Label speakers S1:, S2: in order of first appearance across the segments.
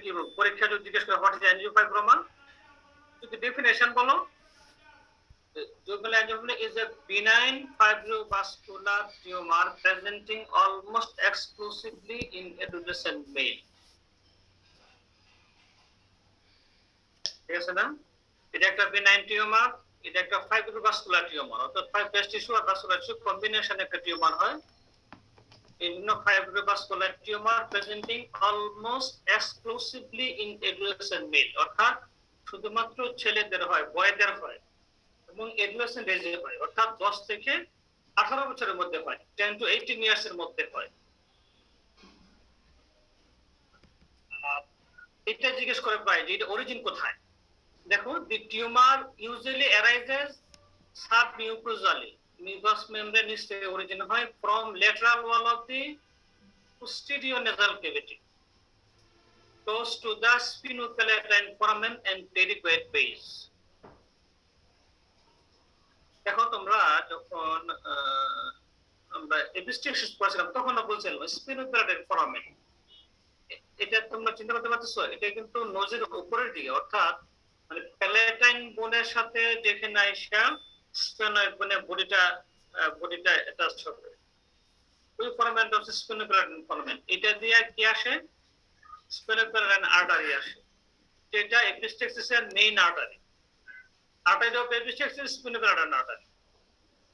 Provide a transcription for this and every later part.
S1: কি বলবো, পরীক্ষা যদি জিজ্ঞেস করে হোয়াট ইজ অ্যাঞ্জিওফাইব্রোমা, যদি ডেফিনেশন বলো, juvenile angiopathy is a benign fibrovascular tumor presenting almost exclusively in adolescent male. ঠিক আছে না? এটা একটা benign টিউমার, এটা একটা ফাইব্রোভাস্কুলার টিউমার, অর্থাৎ ফাইব্রাস টিস্যু আর ভাস্কুলার টিস্যু কম্বিনেশন একটা টিউমার হয়। এই জন্য fibrovascular tumour presenting almost exclusively in adolescent male, অর্থাৎ শুধুমাত্র ছেলেদের হয়, বয়দের হয় এবং এডুলেসেন্ট এজে হয়, অর্থাৎ 10 থেকে 18 বছরের মধ্যে হয়, 10 to 18 ইয়ার্স এর মধ্যে হয়। এটা জিজ্ঞেস করে প্রায় যে এটা অরিজিন কোথায়। দেখো, the tumour usually arises submucosally, mucous membrane থেকে অরিজিন হয় from lateral wall of the posterior nasal cavity close to the sphenopalatine foramen and pterygoid base. দেখো, তোমরা যখন আমরা এপিস্টেক্সিস পড়ছিলাম তখন বলছিলাম স্পিনোপ্যালাটাইন ফোরামেন, এটা তোমরা চিন্তা করতে পারছো, এটা কিন্তু নোজের উপরের দিকে, অর্থাৎ মানে প্যালাটাইন বোনের সাথে যেখানে আইসা স্ফেনয়েড বোনে বডিটা অ্যাটাচ হবে, ওই ফোরামেনটা হচ্ছে স্পিনোপ্যালাটাইন ফোরামেন। এটা দিয়ে কি আসে? স্পিনোপ্যালাটাইন আর্টারি আসে, যেটা এপিস্টেক্সিসের main artery. Artery of epistaxis sphenopalatine artery.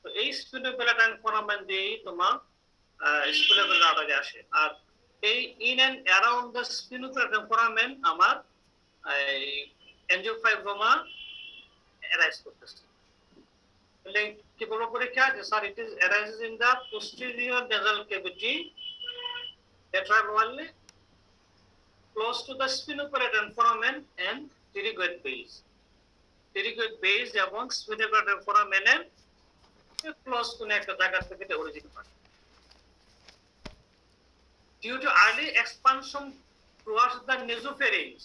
S1: তো এই স্পিনোপ্যালাটাইন ফোরামেন দিয়ে তোমার স্পিনোপ্যালাটাইন আর্টারি আসে। আর এই in and around the sphenopalatine foramen আমার অ্যাঞ্জিওফাইব্রোমা অ্যারাইজ করতেছে। তাহলে কি বলবো পরীক্ষা যে sir it is arises in the posterior nasal cavity lateral wall close to the sphenopalatine foramen and pterygoid base. pterygoid base এবং sphenopalatine foramen এর close কোন একটা জায়গা থেকে এটা অরিজিন হয়। Due to early expansion towards the nasopharynx,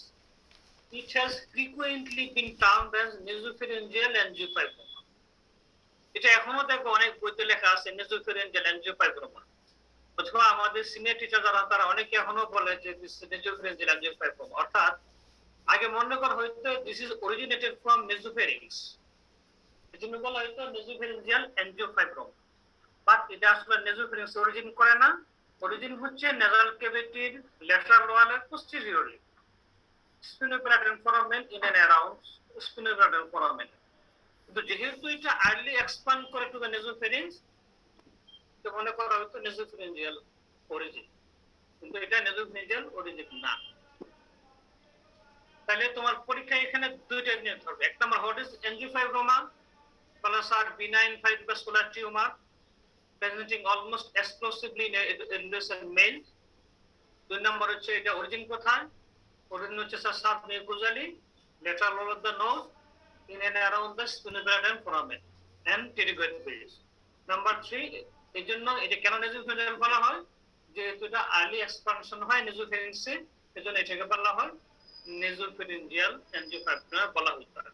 S1: it has frequently been termed as nasopharyngeal angiofibroma. এটা এখনো দেখো অনেক বইতে লেখা আছে nasopharyngeal angiofibroma, অথবা আমাদের সিনিয়র টিচার যারা তারা অনেকে এখনো বলে যে nasopharyngeal angiofibroma, অর্থাৎ আগে মনে করা হয়তো this is originated from nasopharynx, এজন্য বলা হয়তো nasopharyngeal angiofibroma, বাট এটা আসলে nasopharynx অরিজিন করে না। অরিজিন হচ্ছে nasal ক্যাভিটির ল্যাটারাল ওয়ালের posteriorly sphenopalatine foramen in and around sphenopalatine foramen. কিন্তু যেহেতু এটা আর্লি এক্সপ্যান্ড করে টু দ্য nasopharynx, তো মনে করা হয়তো nasopharyngeal অরিজিন, কিন্তু এটা nasopharyngeal অরিজিন না। তাহলে তোমার পরীক্ষা এখানে দুইটা নিয়ে ধরবে, এক নম্বর হোয়াট ইজ অ্যাঞ্জিওফাইব্রোমা, প্লাস আর benign fibrovascular tumour presenting almost exclusively in adolescent male. 2 নম্বর হচ্ছে এটা অরিজিন কোথায়, অরিজিন হচ্ছে submucosally lateral wall of the nose in and around the sphenopalatine foramen and pterygoid base. Number 3, এজন্য এটা কেন nasopharyngeal বলা হয়, যেহেতু এটা আর্লি এক্সপানশন হয় nasopharynx-এ, এজন্য এটাকে বলা হয় nasopharyngeal angiofibroma বলা হতে পারে।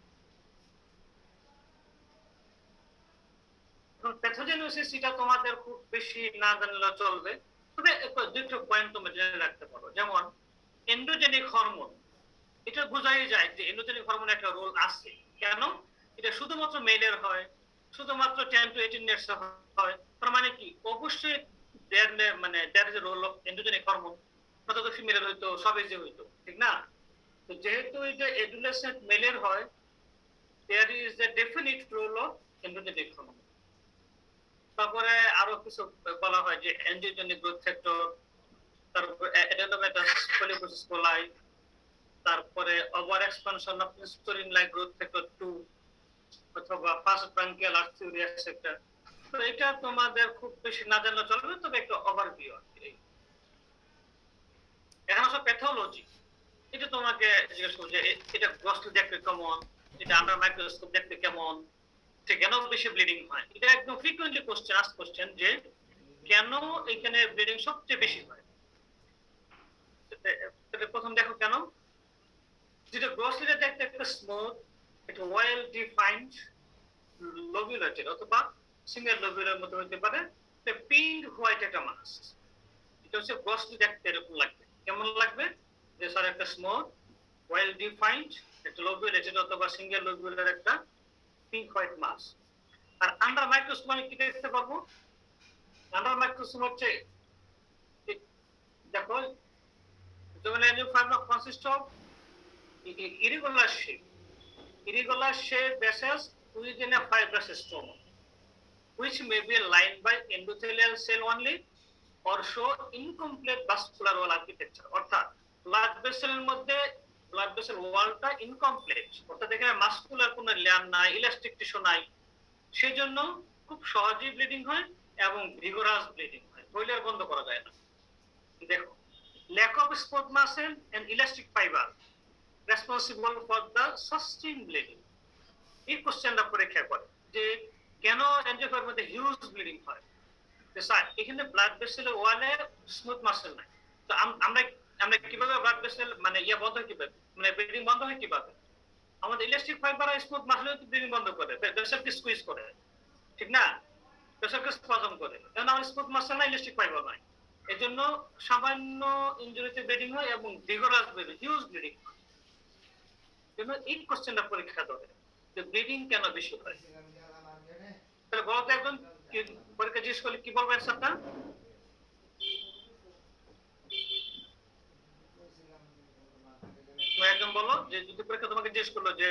S1: প্যাথোজেনোসিস এটা তোমাদের খুব বেশি না জানলে চলবে, তবে দুটো পয়েন্ট তোমরা জেনে রাখতে পারো। যেমন এন্ডোজেনিক হরমোন, এটা বোঝাই যায় যে এন্ডোজেনিক হরমোন একটা রোল আছে। কেন? এটা শুধুমাত্র মেলের হয়, শুধুমাত্র 10 to 18 ইয়ার্স হয়, তার মানে কি অবশ্যই there is a role of endogenic hormone, অর্থাৎ ফিমেলের হয়তো সব এজে হয়তো, ঠিক না? তো যেহেতু এটা এডুলেসেন্ট মেলের হয়, there is a definite role of endogenic hormone. তারপরে আরো কিছু বলা হয় যে এন্ডোজেনিক গ্রোথ ফ্যাক্টর, তারপর অ্যাডেনোমাটাস পলিপোসিস কোলাই, তারপরে over expansion of insulin like growth factor 2 অথবা ফাস্ট ব্রাঙ্কিয়াল আর্টেরিয়া সেক্টর। তো এটা তোমাদের খুব বেশি না জানলে চলবে, তবে একটা ওভারভিউ আছে। এখন আসলে প্যাথোলজি, এটা তোমাকে জিজ্ঞেস করব যে এটা গ্রসলি দেখতে কেমন, এটা আন্ডার মাইক্রোস্কোপ দেখতে কেমন, কেন বেশি ব্লিডিং হয়, এটা একদম ফ্রিকোয়েন্টলি কোশ্চেন যে কেন এখানে ব্লিডিং সবচেয়ে বেশি হয়। প্রথম দেখো কেন, যেটা গ্রসলি দেখতে একটা স্মুথ, একটা ওয়েল ডিফাইন্ড লোবুলেটেড অথবা সিঙ্গেল লোবুলের মতো হতে পারে, পিঙ্ক হোয়াইট একটা মাস, এটা হচ্ছে গ্রসলি দেখতে এরকম লাগবে। কেমন লাগবে? যে স্যার একটা স্মল ওয়েল ডিফাইন্ড একটা লোবিউল এটা অথবা সিঙ্গেল লোবিউলের একটা পিঙ্ক হোয়াইট মাস। আর আন্ডার মাইক্রোস্কোপ আমি কি দেখতে পারবো? আন্ডার মাইক্রোস্কোপ হচ্ছে দেখো juvenile angiofibromas consist of irregular shape vessels within a fibrous stroma, which may be lined by endothelial cell only or show incomplete vascular wall architecture. অর্থাৎ blood ভেসেলের মধ্যে blood vessel ওয়ালটা incomplete, অর্থাৎ এখানে muscular কোনো layer নাই, elastic tissue নাই, সেজন্য খুব সহজেই ব্লিডিং হয় এবং ভিগোরাস ব্লিডিং হয়, হইলে আর বন্ধ করা যায় না। দেখো lack of smooth muscle and elastic fiber responsible for the sustained bleeding. এই কোশ্চেনটা পরীক্ষা করে যে কেন এনজিওফাইব্রোমার মধ্যে হিউজ ব্লিডিং হয়। স্যার এখানে ব্লাড ভেসেলের ওয়ালে স্মুথ মাসল নাই, তো আমরা আমরা কিভাবে ব্লাড ভেসেল মানে বন্ধ হয় কিভাবে, মানে ব্লিডিং বন্ধ হয় কিভাবে? আমাদের ইলাস্টিক ফাইবার আর স্মুথ মাসল ব্লিডিং বন্ধ করে, ভেসেলকে স্কুইজ করে, ঠিক না? ভেসেলকে স্পাজম করে, কারণ আমার স্মুথ মাসল না, ইলাস্টিক ফাইবার নাই, এজন্য সামান্য ইনজুরিতে ব্লিডিং হয় এবং ভিগোরাস ব্লিডিং, হিউজ ব্লিডিং হয়। জন্য এই কোশ্চেনটা পরীক্ষা করে যে ব্লিডিং কেন বেশি হয়। তাহলে বলতে একজন পরীক্ষা জিজ্ঞেস করলে কি বলবো অ্যান্সারটা? একজন বলো যে যদি পরীক্ষা তোমাকে জিজ্ঞেস করলো যে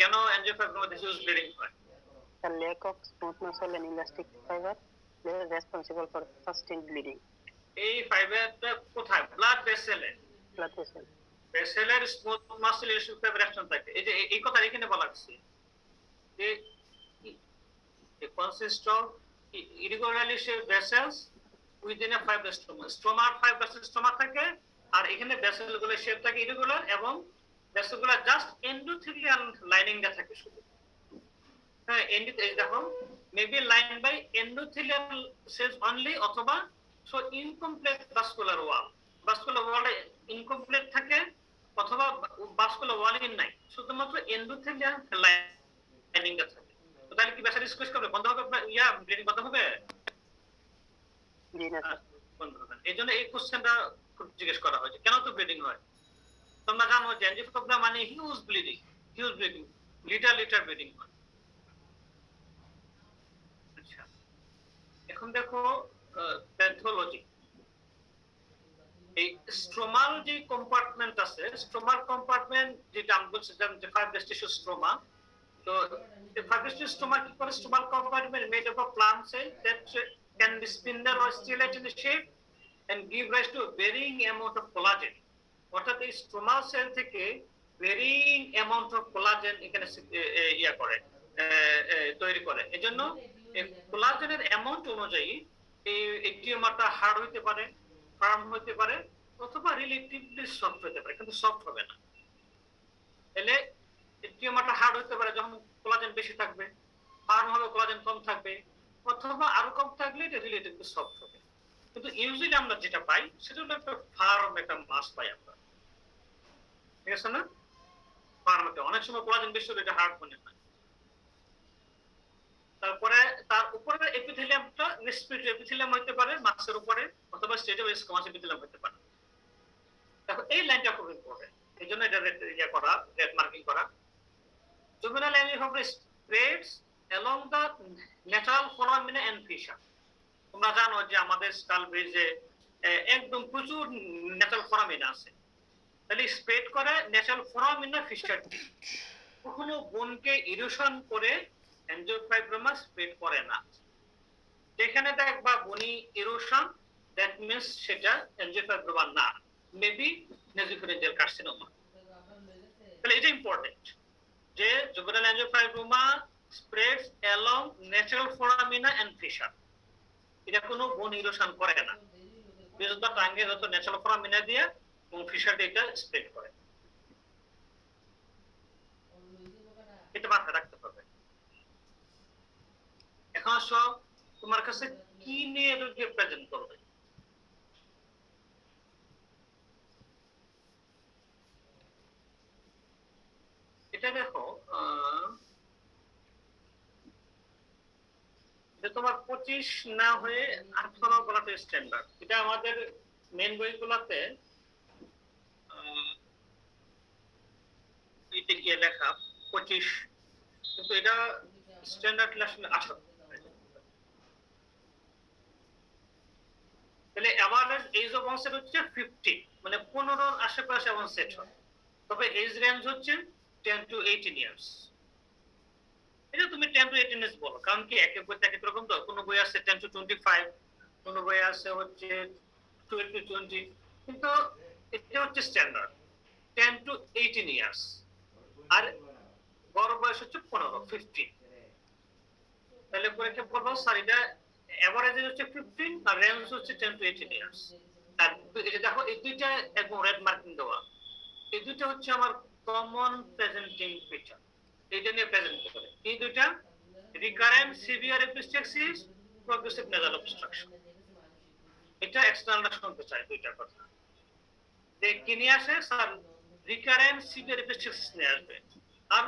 S1: কেন এনজিওফাইব্রোমার মধ্যে হিউজ ব্লিডিং হয়?
S2: The lack of smooth muscle and elastic fiber is responsible for sustained bleeding.
S1: এই ফাইবারটা কোথায়? ব্লাড ভেসেলে।
S2: ব্লাড ভেসেল
S1: ভেসেলের smooth muscle elastic fibre action থাকে। এই যে এই কথা এখানে বলা আছে যে it consists of irregularly shaped vessels within a fibrous stroma. Stroma fibrous stroma থাকে আর এখানে ভেসেলগুলোর শেপ থাকে ইরেগুলার এবং ভেসেলগুলো জাস্ট এন্ডোথেলিয়াল লাইনিং এ থাকে শুধু। হ্যাঁ, দেখো maybe line by endothelial cells only অথবা so incomplete vascular wall, vascular wall incomplete থাকে অথবা ভাস্কুলার ওয়াল নাই, শুধুমাত্র এন্ডোথেলিয়াল লাইনিং এ থাকে। তো তাহলে কি ভেসেল স্কুইজ করবে, বন্ধ হবে, ব্লিডিং বন্ধ হবে?
S2: জি না
S1: বন্ধ হবে। এইজন্য এই কোশ্চেনটা জিজ্ঞেস করা হয়েছে কেন তো ব্লিডিং হয়। তোমরা জানো যে এনজিওফাইব্রোমা মানে হিউজ ব্লিডিং, লিটার ব্লিডিং হয়। আচ্ছা, এখন দেখো প্যাথোলজি। এই স্ট্রোমাল যে কম্পার্টমেন্ট আছে, স্ট্রোমাল কম্পার্টমেন্ট যেটা আমরা বলছিলাম যে ফাইব্রাস টিস্যু স্ট্রোমা, তো the fibrous stroma কি করে? Stromal compartment made up of plant cell that can be spindle or stellate in the shape and give rise to varying amount of collagen. অর্থাৎ এই stromal sell থেকে varying amount of collagen এখানে করে তৈরি করে। এজন্য এই কোলাজেনের অ্যামাউন্ট অনুযায়ী এই টিউমারটা হার্ড হতে পারে, ফার্ম হতে পারে অথবা রিলেটিভলি সফট হতে পারে, কিন্তু সফট হবে না। তাহলে টিউমারটা হার্ড হতে পারে যখন কোলাজেন বেশি থাকবে, ফার্ম হবে কোলাজেন কম থাকবে, অথবা আরো কম থাকলে এটা রিলেটিভলি সফট হবে। কিন্তু ইউজুয়ালি আমরা যেটা পাই সেটা হলো একটা ফার্ম, একটা মাস পাই আমরা, ঠিক আছে না? ফার্মতে অনেক সময় কোলাজেন বেশি হলে এটা হার্ড মনে হয়। তারপরে তার উপরে এপিথেলিয়ামটা রেসপিরেটরি এপিথেলিয়াম হতে পারে মাসের উপরে, অথবা স্টেজে স্কোমাস এপিথেলিয়াম হতে পারে। দেখো এই লাইনটা খুব ইম্পর্টেন্ট, এইজন্য এটা করা, রেড মার্কিং করা। Juvenile angiofibrosis spreads along the natural foramina and fissure. তোমরা জানো যে আমাদের স্কাল বেজে একদম প্রচুর ন্যাচারাল ফোরামিনা আছে, তাহলে স্প্রেড করে ন্যাচারাল ফোরামিনা ফিশার দিয়ে। কখনো বোনকে ইরোশন করে এনজিওফাইব্রোমা স্প্রেড করে না। যেখানে দেখবা বনি ইরোশন, দ্যাট মিন্স সেটা এনজিওফাইব্রোমা না, মেবি নেসোফেরিঞ্জিয়াল কার্সিনোমা। তাহলে এটা ইম্পর্টেন্ট যে juvenile angiofibroма spreads along natural foramina and fissure. এটা কোনো বোন ইরোশন করে না, বেজদা টাঙ্গে যত ন্যাচারাল ফোরামিনা দিয়ে এবং ফিশার দিয়ে এটা স্প্রেড করে। এটা মাথায় রাখতে হবে। এখন আসো তোমার কাছে কি নিয়ে রোগী প্রেজেন্ট করবে। এটা দেখো তোমার 25 না হয়ে 18 বলাতে স্ট্যান্ডার্ড। এটা আমাদের মেন বইগুলোতে লেখা 25, কিন্তু এটা স্ট্যান্ডার্ড আসলে 18। তাহলে এভারেজ এজ অফ অনসেট হচ্ছে 50, মানে 15 আশেপাশে অনসেট হয়। তবে এজ রেঞ্জ হচ্ছে 10 to 18 ইয়ার্স। এটা তুমি 10 to 18 ইয়ার্স বলো, কারণ কি এক এক বই এক এক রকম, তো কোনো বই আছে 10 to 25, কোনো বই আছে হচ্ছে 12 to 20, কিন্তু এটা হচ্ছে স্ট্যান্ডার্ড 10 to 18 ইয়ার্স। আর বড় বয়স হচ্ছে 15। তাহলে পরীক্ষা বলবো স্যার এটা এভারেজ হচ্ছে 15 আর রেঞ্জ হচ্ছে 10 to 18 ইয়ার্স। আর এটা দেখো এই দুইটা একদম রেড মার্কিং দেওয়া, এই দুইটা হচ্ছে আমার কমন প্রেজেন্টিং ফিচার, এইটা নিয়ে প্রেজেন্ট করে। এই দুইটা recurrent severe epistaxis, progressive nasal obstruction. এটা এক্সটার্নাল শুনতে চাই দুইটা কথা। যে কি নিয়ে আসে স্যার, রিকারেন্ট সিভিয়ার এপিস্টেক্সিস নিয়ে আসবে আর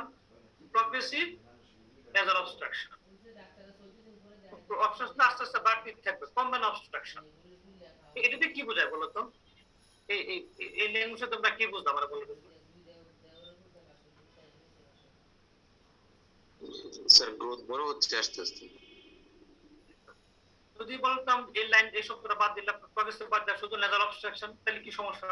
S1: প্রগ্রেসিভ নেজাল অবস্ট্রাকশন। অবস্ট্রাকশন আস্তে আস্তে বাড়তে থাকবে, কম্বাইন অবস্ট্রাকশন। এটাতে কি বোঝায় বলো তো? এই এই এই ল্যাঙ্গুয়েজে তোমরা কি বুঝতে আমরা বলো?
S3: স্যার গ্রোথ বড় হচ্ছে আস্তে আস্তে।
S1: যদি বলতাম এই লাইন এই শব্দটা বাদ দিলাম, প্রগ্রেসিভ বাদ দিলাম, শুধু নেজাল অবস্ট্রাকশন, তাহলে কি সমস্যা?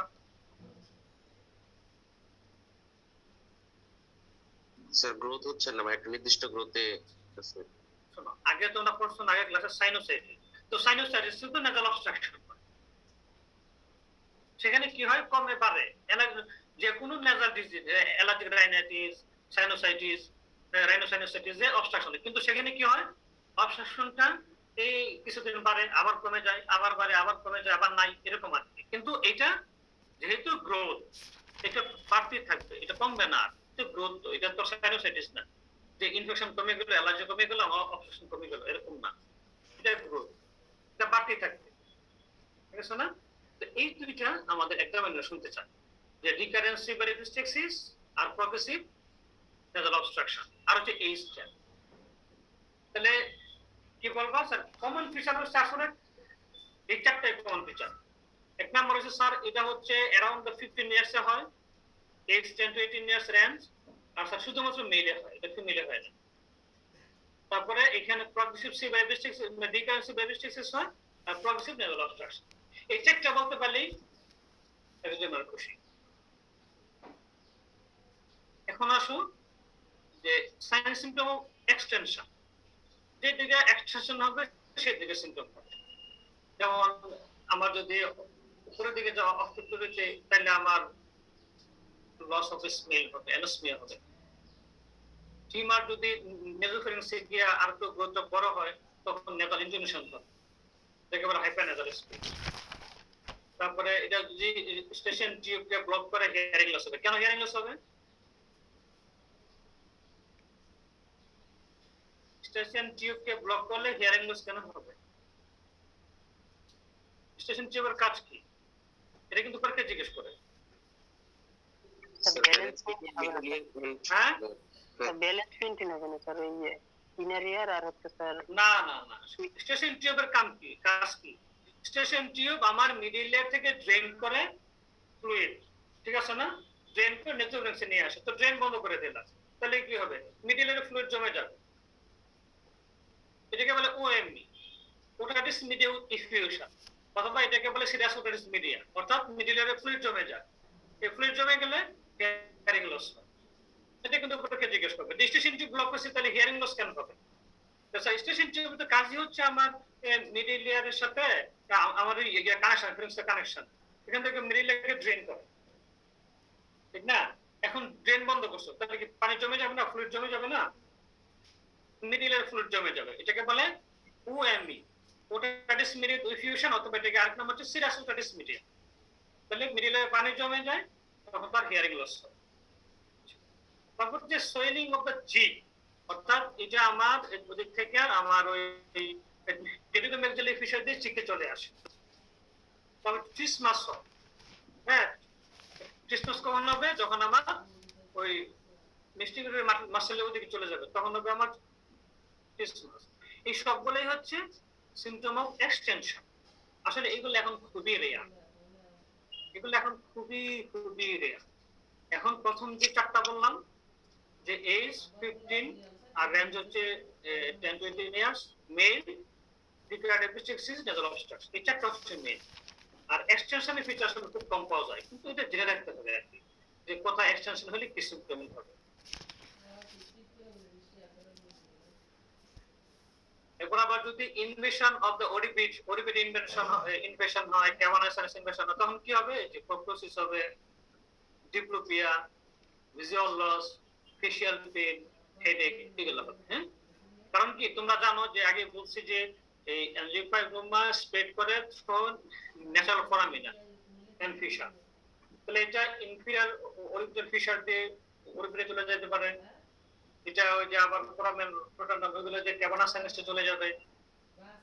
S3: স্যার গ্রোথ হচ্ছে না, একটা নির্দিষ্ট গ্রোথে আছে।
S1: শোনো, আগে তোমরা পড়ছো না, আগে ক্লাসে সাইনোসাইটিস, তো সাইনোসাইটিস শুধু নেজাল অবস্ট্রাকশন, সেখানে কি হয় কমে বাড়ে। যে কোনো nasal disease, allergic rhinitis, sinusitis, rhinosinusitis যে অবস্ট্রাকশন, কিন্তু সেখানে কি হয় অবস্ট্রাকশনটা এই কিছুদিন বাড়ে, আবার কমে যায়, আবার বাড়ে, আবার কমে যায়, আবার নাই, এরকম আর কি। কিন্তু এটা যেহেতু গ্রোথ, এটা বাড়তে থাকবে, এটা কমবে না। তো গ্রোথ তো এটা তো সাইনোসাইটিস না যে ইনফেকশন কমে গেল, অ্যালার্জি কমে গেল, অবস্ট্রাকশন কমে গেল, এরকম না। এটা গ্রোথ, এটা বাড়তে থাকবে, ঠিক আছে না? তো এই দুইটা আমাদের এক্সামিনার শুনতে চায়, যে রিকারেন্ট সিভিয়ার এপিস্টেক্সিস আর প্রগ্রেসিভ নেজাল অবস্ট্রাকশন, আর হচ্ছে এইজ টেন। তাহলে কি বলবো স্যার, কমন ফিচার হচ্ছে আসলে এই চারটাই কমন ফিচার। এক নাম্বার হচ্ছে স্যার এটা হচ্ছে অ্যারাউন্ড 15 ইয়ার্স এ হয়, এজ 10 to 18 ইয়ার্স রেঞ্জ, আর স্যার শুধুমাত্র মেলে হয়, এটা ফিমেলে হয় না। তারপরে এখানে progressive severe epistaxis, recurrent severe epistaxis হয়, আর প্রগ্রেসিভ নেজাল অবস্ট্রাকশন। এই চারটা বলতে পারলেই একজন খুশি। এখন আসুন যে সাইন সিম্পটম অফ এক্সটেনশন, যে দিকে এক্সটেনশন হবে সেই দিকে সিম্পটম হবে। যেমন আমার যদি উপরের দিকে যাওয়া অবস্ট্রাকশন, তাহলে আমার লস অফ স্মেল হবে, অ্যানোসমিয়া হবে। টিউমার যদি নেজোফেরিংসে গিয়ে আর একটু গ্রোথ বড় হয়, তখন নেজাল ইনজুনেশন হবে, একেবারে হাইপারনেজাল স্পিড। তারপরে এটা যদি স্টেশন টিউবকে ব্লক করে হিয়ারিং লস হবে। কেন হিয়ারিং লস হবে? স্টেশন টিউবকে ব্লক করলে হিয়ারিং লস কেন হবে? স্টেশন টিউবের কাজ কি? এটা কিন্তু পরীক্ষা জিজ্ঞেস করে।
S2: ব্যালেন্স
S1: হ্যাঁ,
S2: ব্যালেন্স মেইনটেইন হবে না স্যার, এই ইনার ইয়ার আর হচ্ছে স্যার।
S1: না না না, স্টেশন টিউবের কাম কি, কাজ কি? স্টেশন টিউব আমার মিডল লেয়ার থেকে ড্রেন করে ফ্লুইড, ঠিক আছে না? ড্রেন করে নেজোফেরিংসে নিয়ে আসে, তো ড্রেন বন্ধ করে দিলাম, তাহলে কি হবে? মিডল লেয়ারে ফ্লুইড জমে যাবে, এটাকে বলে ওএমই, ওটাটিস মিডিয়া ডিফিউশন, অথবা এটাকে বলে সিরাস ওটাটিস মিডিয়া, অর্থাৎ মিডল লেয়ারে ফ্লুইড জমে যায়। এই ফ্লুইড জমে গেলে হিয়ারিং লস হয়। এটা কিন্তু পরীক্ষা জিজ্ঞেস করবে। স্টেশন টিউব ব্লক করছে, তাহলে হিয়ারিং লস কেন হবে? স্টেশন টিউবের তো কাজই হচ্ছে আমার মিডল লেয়ারের সাথে আমার কানেকশন, ফ্রেন্সের কানেকশন, এখান থেকে মিডল লেয়ারকে ড্রেন করে, ঠিক না? এখন ড্রেন বন্ধ করছো, তাহলে কি পানি জমে যাবে না, ফ্লুইড জমে যাবে না? মিডল লেয়ার ফ্লুইড জমে যাবে, এটাকে বলে ওএমই, ওটাটিস মিডিয়া ডিফিউশন, অথবা এটাকে আরেক নাম হচ্ছে সিরাস ওটাটিস মিডিয়া। তাহলে মিডল লেয়ারে পানি জমে যায়, তখন তার হিয়ারিং লস হয়। তারপর যে সোয়েলিং অফ দ্য চিক, অর্থাৎ এটা আমার ওদিক থেকে আমার ওই টেরিডোমেক্সিলারি ফিশার দিয়ে চিকে চলে আসে। তবে ট্রিসমাস হয়, হ্যাঁ, ট্রিসমাস কখন হবে? যখন আমার ওই মিস্টিকের মাসেলের ওদিকে চলে যাবে, তখন হবে আমার ট্রিসমাস। এই সবগুলোই হচ্ছে সিম্পটম অফ এক্সটেনশন। আসলে এগুলো এখন খুবই রেয়ার, এগুলো এখন খুবই খুবই রেয়ার। এখন প্রথম যে চারটা বললাম, যে এজ 15 আর রেঞ্জ হচ্ছে 10-20 years, male, required epistaxis, nasal obstruction, এই চারটা হচ্ছে মেল। আর এক্সটেনশনের ফিচার আসলে খুব কম পাওয়া যায়, কিন্তু এটা জেনে রাখতে হবে আর কি, যে কোথায় এক্সটেনশন হলে কি সিম্পটম হবে। এরপর আবার যদি ইনভেশন অফ দ্য ওরিবিট ইনভেশন হয়, ক্যাভানাসাইনাস ইনভেশন হয়, তখন কি হবে? যে প্রোক্টোসিস হবে, diplopia, visual loss, facial pain, headache, এগুলো হবে। হ্যাঁ, কারণ কি তোমরা জানো যে আগে বলছি যে এই অ্যাঞ্জিওফাইব্রোমা স্প্রেড করে থ্রু ন্যাচারাল ফরামিনা এন্ড ফিশার। তাহলে এটা ইনফিরিয়র অরিবিটাল ফিশার দিয়ে অরিবিটে চলে যেতে পারে, এটা ওই যে আবার ফোরামেন প্রোটন ওইগুলো যে ক্যাভানাস সাইনাসে চলে যাবে।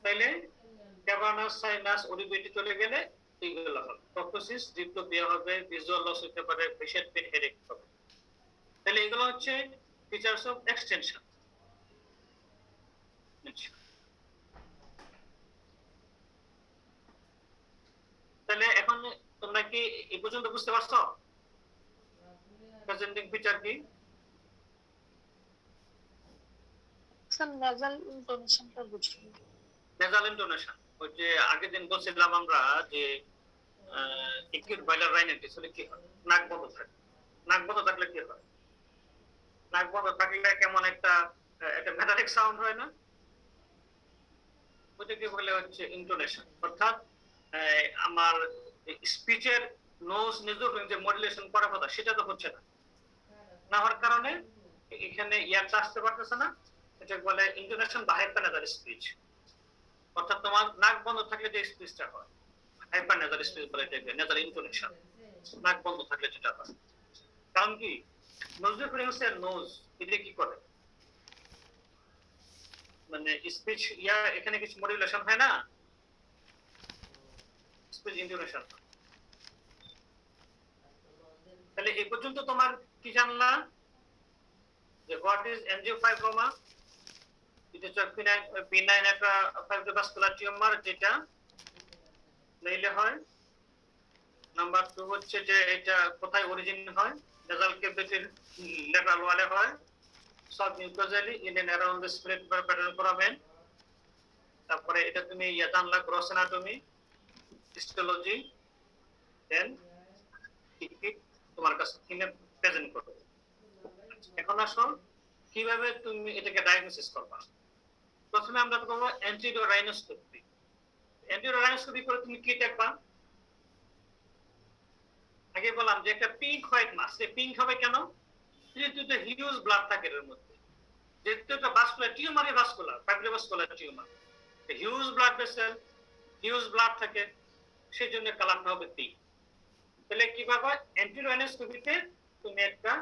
S1: তাইলে ক্যাভানাস সাইনাস অরিবিটে চলে গেলে এইগুলো হবে, প্রোক্টোসিস, ডিপ্লোপিয়া হবে, ভিজুয়াল লস হতে পারে, ফেশিয়াল পেইন, হেডেক হবে। তাহলে এগুলো হচ্ছে ফিচারস অফ এক্সটেনশন। তাহলে এখন তোমরা কি এই পর্যন্ত বুঝতে পারছো প্রেজেন্টিং ফিচার কি?
S2: স্যার নাজাল ইন্টোনেশনটা বুঝিনি।
S1: নেজাল ইন্টোনেশন ওই যে আগের দিন বলছিলাম আমরা যে একিউট বাইলার রাইনাইটিস হলে কি হয়? নাক বন্ধ থাকে। নাক বন্ধ থাকলে কি হয়? নাক বন্ধ থাকলে কেমন একটা মেটালিক সাউন্ড হয় না? ওইটাকে বলে হচ্ছে ইন্টোনেশন। অর্থাৎ আমার স্পিচের নোজ নেজোফিং যে মডুলেশন করার কথা সেটা তো হচ্ছে না, না হওয়ার কারণে এখানে ইয়ারটা আসতে পারতেছে না। এটা বলে ইন্টোনেশন বা হাইপারনেজাল স্পিচ। অর্থাৎ তোমার নাক বন্ধ থাকলে যে স্পিচটা হয় হাইপারনেজাল স্পিচ বলে, এটাকে নেজাল ইন্টোনেশন। নাক বন্ধ থাকলে যেটা হয়, কারণ কি নোজোফিংসের নোজ এটা কি করে, মানে স্পিচ এখানে কিছু মডুলেশন হয় না, স্পিচ ইন্টোনেশন। তাহলে এই পর্যন্ত তোমার কি জানলা যে হোয়াট ইজ এনজিওফাইব্রোমা? এটা হচ্ছে বিনাইন একটা ফাইব্রোভাস্কুলার টিউমার যেটা মেইলে হয়। নাম্বার 2 হচ্ছে যে এটা কোথায় অরিজিন হয়? নেজাল ক্যাভিটির ল্যাটারাল ওয়ালে হয়, submucosally in and around the split pattern foramen. তারপরে এটা তুমি জানলা গ্রস অ্যানাটমি, হিস্টোলজি, দেন তোমার কাছে কিনে প্রেজেন্ট করবে। এখন আসো কিভাবে তুমি এটাকে ডায়াগনোসিস করবা। প্রথমে আমরা করব অ্যান্টিরিয়র রাইনোস্কোপি। অ্যান্টিরিয়র রাইনোস্কোপি করে তুমি কি দেখবা? আগে বললাম যে একটা পিঙ্ক হোয়াইট মাস, এই পিঙ্ক হবে কেন? যেহেতু এটা হিউজ ব্লাড থাকে এর মধ্যে, যেহেতু এটা ভাস্কুলার টিউমারে, vascular fibrovascular tumour, huge blood vessel, huge blood থাকে, সেই জন্য কালারটা হবে পিঙ্ক। তাহলে কি পাবা? অ্যান্টিরিয়র রাইনোস্কোপিতে তুমি একটা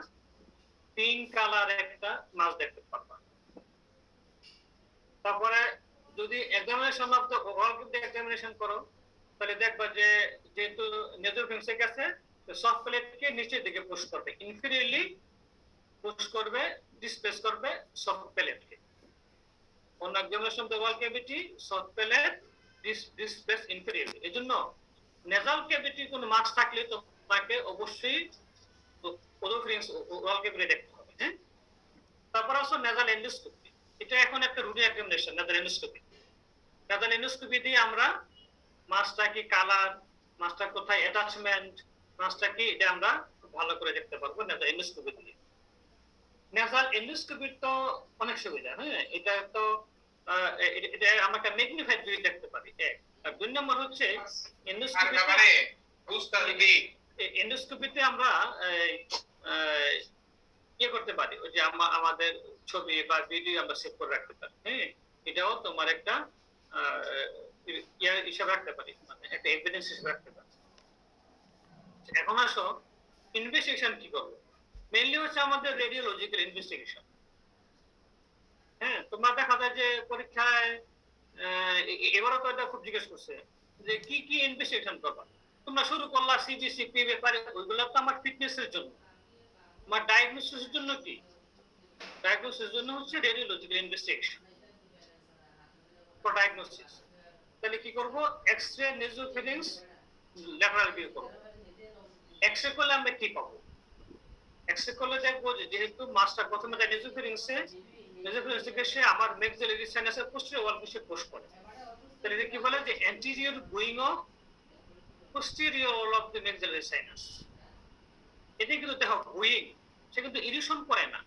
S1: পিঙ্ক কালার একটা মাছ দেখতে পারবা। তারপরে যদি examination of the overall examination করো, তাহলে দেখবা যে যেহেতু নেজোফিংসের কাছে সফট প্লেটকে নিচের দিকে পুশ করবে, ইনফিরিয়রলি পুশ করবে, ডিসপ্লেস করবে সফট প্লেটকে। অন্য examination of the wall cavity soft palate displace inferiorly. এজন্য নেজাল ক্যাভিটি কোনো মাছ থাকলে তোমাকে অবশ্যই ওরোফিংস ওয়াল ক্যাভিটি দেখতে হবে। হ্যাঁ, তারপর আসো নেজাল এন্ডোস্কোপি। এটা এখন একটা routine examination, nasal endoscopy. Nasal endoscopy দিয়ে আমরা মাছটা কি কালার, মাছটা কোথায় অ্যাটাচমেন্ট, মাছটা কি, এটা আমরা ভালো করে দেখতে পারবো নেজাল এন্ডোস্কোপি দিয়ে। নেজাল এন্ডোস্কোপি তো অনেক সুবিধা। হ্যাঁ, এটা তো এটা আমরা একটা ম্যাগনিফাইড ভিউ দেখতে পারি। আর দুই নম্বর হচ্ছে এন্ডোস্কোপিতে আমরা কি করতে পারি, ওই যে আমাদের ছবি বা ভিডিও আমরা সেভ করে রাখতে পারি। হ্যাঁ, এটাও তোমার একটা হিসাব রাখতে পারি, মানে একটা এভিডেন্স হিসাবে রাখতে পারি। এখন আসো ইনভেস্টিগেশন কি করবো। মেইনলি হচ্ছে আমাদের রেডিওলজিক্যাল ইনভেস্টিগেশন। হ্যাঁ, তোমরা দেখা যায় যে পরীক্ষায় এবারও তো এটা খুব জিজ্ঞেস করছে যে কি কি ইনভেস্টিগেশন করবা। তোমরা শুরু করলা সিবিসি, পি ব্যাপারে, ওইগুলো তো আমার ফিটনেসের জন্য। আমার ডায়াগনোসিসের জন্য কি? ডায়াগনোসিসের জন্য হচ্ছে রেডিওলজিক্যাল ইনভেস্টিগেশন ফর ডায়াগনোসিস। তাহলে কি করব? এক্স-রে, নেজোফিলিংস, ল্যাটারাল ভিউ করব। এক্স-রে করলে আমরা কি পাবো? এক্সরে করলে দেখবো যে যেহেতু মাছটা প্রথমে যায় নেজোফেরিংসে থেকে সে আমার মেক্সিলারি সাইনাসের পোস্টেরিয়র ওয়ালকে সে পুশ করে। তাহলে এটা কি বলে যে anterior going of posterior wall of the maxillary sinus. এটা কিন্তু দেখো গোয়িং, সে কিন্তু ইরিশন করে না।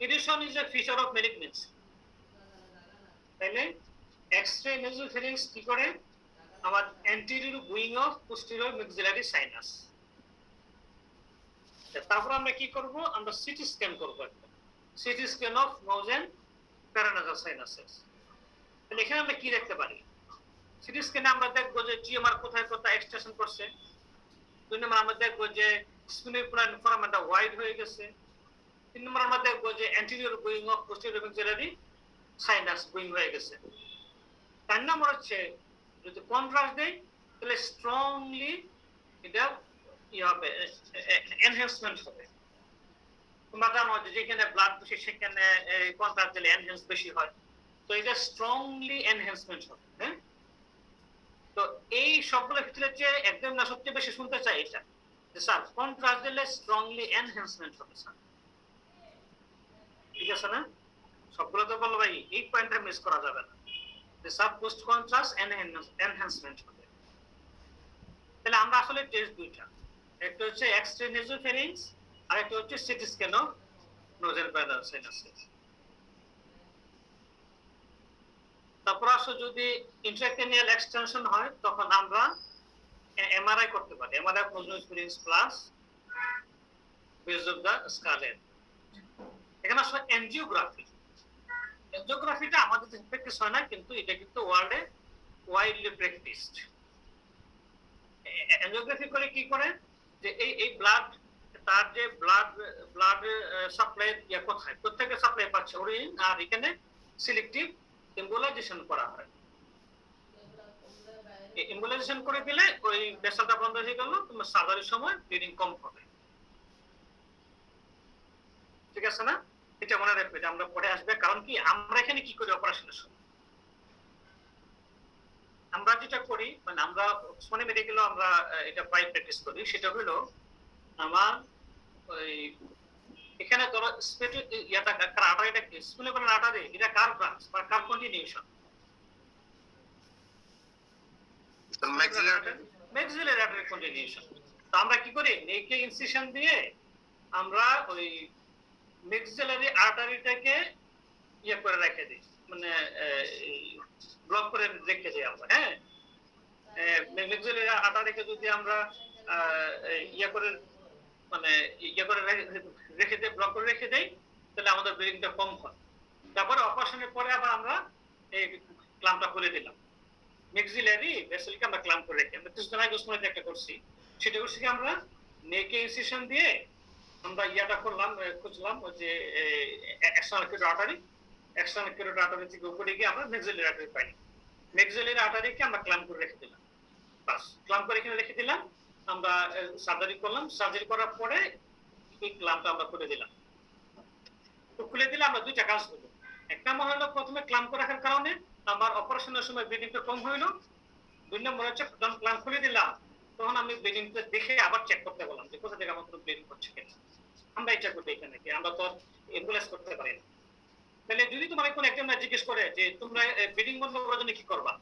S1: Erosion is a feature of malignancy. তাইলে এক্স-রে নেজোফেরিংস কি করে আমার anterior going of posterior maxillary sinus। তারপর আমরা কি করব, আমরা সিটি স্ক্যান করব, একটা CT scan of nose and paranasal sinuses. তাহলে এখানে আমরা কি দেখতে পারি? সিটি স্ক্যানে আমরা দেখবো যে টিউমার কোথায় কোথায় এক্সটেনশন করছে। 2 নম্বর আমরা দেখবো যে স্পিনোপুলার ফোরামেনটা ওয়াইড হয়ে গেছে। 3 নম্বর আমরা দেখবো যে anterior going of posterior maxillary sinus going হয়ে গেছে। 4 নম্বর হচ্ছে যদি কন্ট্রাস্ট দেই তাহলে স্ট্রংলি এটা কি হবে, এনহ্যান্সমেন্ট হবে। তোমরা জানো যে যেখানে ব্লাড বেশি সেখানে কন্ট্রাস্ট দিলে এনহ্যান্স বেশি হয়, তো এটা স্ট্রংলি এনহ্যান্সমেন্ট হবে। হ্যাঁ, তো এই সবগুলোর ক্ষেত্রে যে একদম না সবচেয়ে বেশি শুনতে চাই এটা যে স্যার কন্ট্রাস্ট দিলে স্ট্রংলি এনহ্যান্সমেন্ট হবে স্যার, ঠিক আছে না? সবগুলো তো বলবো ভাই, এই পয়েন্টটা মিস করা যাবে না যে স্যার পোস্ট কন্ট্রাস্ট এনহ্যান্সমেন্ট হবে। তাহলে আমরা আসলে টেস্ট দুইটা, একটা হচ্ছে এক্স-রে নেজোফেরিংস আর একটা হচ্ছে CT scan of nose and paranasal sinuses. তারপর আসো যদি ইন্ট্রাক্রেনিয়াল এক্সটেনশন হয় তখন আমরা এমআরআই করতে পারি, MRI of nose experience plus base of the skull. এখানে আসলে এনজিওগ্রাফি, এনজিওগ্রাফিটা আমাদের দেশে প্র্যাকটিস হয় না, কিন্তু এটা কিন্তু ওয়ার্ল্ডে ওয়াইডলি প্র্যাকটিসড। এনজিওগ্রাফি করে কি করে যে এই ব্লাড, তার যে ব্লাড সাপ্লাই কোথায় কোথেকে সাপ্লাই পাচ্ছে অরিজিন, আর এখানে সিলেক্টিভ এম্বোলাইজেশন করা হয়। এম্বোলাইজেশন করে দিলে ওই ভেসেলটা বন্ধ হয়ে গেল, তোমার সার্জারির সময় ব্লিডিং কম হবে, ঠিক আছে না? এটা মনে রাখবে, এটা আমরা পরে আসবে। কারণ কি আমরা এখানে কি করি অপারেশনের সময়, আমরা যেটা করি মানে আমরা ওসমানী মেডিকেলে আমরা এটা প্রায় প্র্যাকটিস করি, সেটা হলো আমার ওই এখানে ধরো ইয়াটা কার এটা কি স্কুলে বলেন আটারে, এটা কার ব্রাঞ্চ বা কার কন্টিনিউশন, ম্যাক্সিলারি আটারি কন্টিনিউশন। তো আমরা কি করি, নেকে ইনসিশন দিয়ে আমরা ওই ম্যাক্সিলারি আর্টারিটাকে ইয়ে করে রেখে দিই, মানে ব্লক করে রেখে দিই আমরা। হ্যাঁ, ম্যাক্সিলারি আর্টারিকে যদি আমরা ইয়ে করে মানে ইয়ে করে রেখে দেই, ব্লক করে রেখে দেই, তাহলে আমাদের ব্লিডিংটা কম হয়। তারপরে অপারেশনের পরে আবার আমরা এই ক্লাম্পটা খুলে দিলাম, ম্যাক্সিলারি ভেসেলকে আমরা ক্লাম্প করে রেখে। আমরা কিছুদিন আগে ওসমানীতে একটা করছি, সেটা করছি কি আমরা নেকে ইনসিশন দিয়ে আমরা ইয়াটা করলাম, খুঁজলাম ওই যে external curate artery, external curate artery থেকে উপরে গিয়ে আমরা ম্যাক্সিলারি আর্টারি পাই, ম্যাক্সিলারি আর্টারিকে আমরা ক্লাম্প করে রেখে দিলাম, বাস ক্লাম্প করে এখানে রেখে দিলাম। আমরা সার্জারি করলাম, সার্জারি করার পরে এই ক্লাম্পটা আমরা খুলে দিলাম। তো খুলে দিলে আমরা দুইটা কাজ করবো। এক নম্বর হলো প্রথমে ক্লাম্প করে রাখার কারণে আমার অপারেশনের সময় ব্লিডিংটা কম হইলো। 2 নম্বর হচ্ছে যখন ক্লাম্প খুলে দিলাম তখন আমি ব্লিডিংটা দেখে আবার চেক করতে বললাম যে কোথা থেকে আমার কোনো ব্লিডিং হচ্ছে কিনা। আমরা এটা করি এখানে, কি আমরা তো অ্যাম্বুলেন্স করতে পারি না। তাহলে যদি তোমার কোনো একজন জিজ্ঞেস করে যে তোমরা ব্লিডিং বন্ধ করার জন্য কি করবা,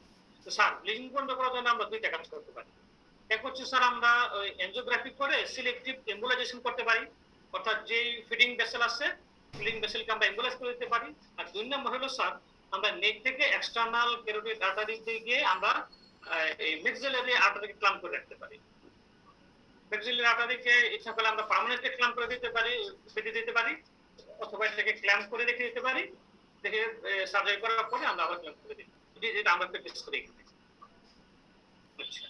S1: তো স্যার ব্লিডিং বন্ধ করার জন্য আমরা দুইটা কাজ করতে পারি। এক হচ্ছে স্যার আমরা ওই এনজিওগ্রাফি করে সিলেক্টিভ এম্বুলাইজেশন করতে পারি, অর্থাৎ যে ফিডিং ভেসেল আছে ফিডিং ভেসেলকে আমরা এম্বুলাইজ করে দিতে পারি। আর 2 নম্বর হলো স্যার আমরা নেক থেকে এক্সটার্নাল ক্যারোটিড আর্টারিতে গিয়ে আমরা এই ম্যাক্সিলারি আর্টারিকে ক্লাম্প করে রাখতে পারি। ম্যাক্সিলারি আর্টারিকে ইচ্ছা করলে আমরা পার্মানেন্টলি ক্লাম্প করে দিতে পারি, বেঁধে দিতে পারি, অথবা এটাকে ক্ল্যাম্প করে রেখে দিতে পারি, দেখে সার্জারি করার পরে আমরা আবার ক্ল্যাম্প করে দিই। যেটা আমরা প্র্যাকটিস করি এখানে। আচ্ছা,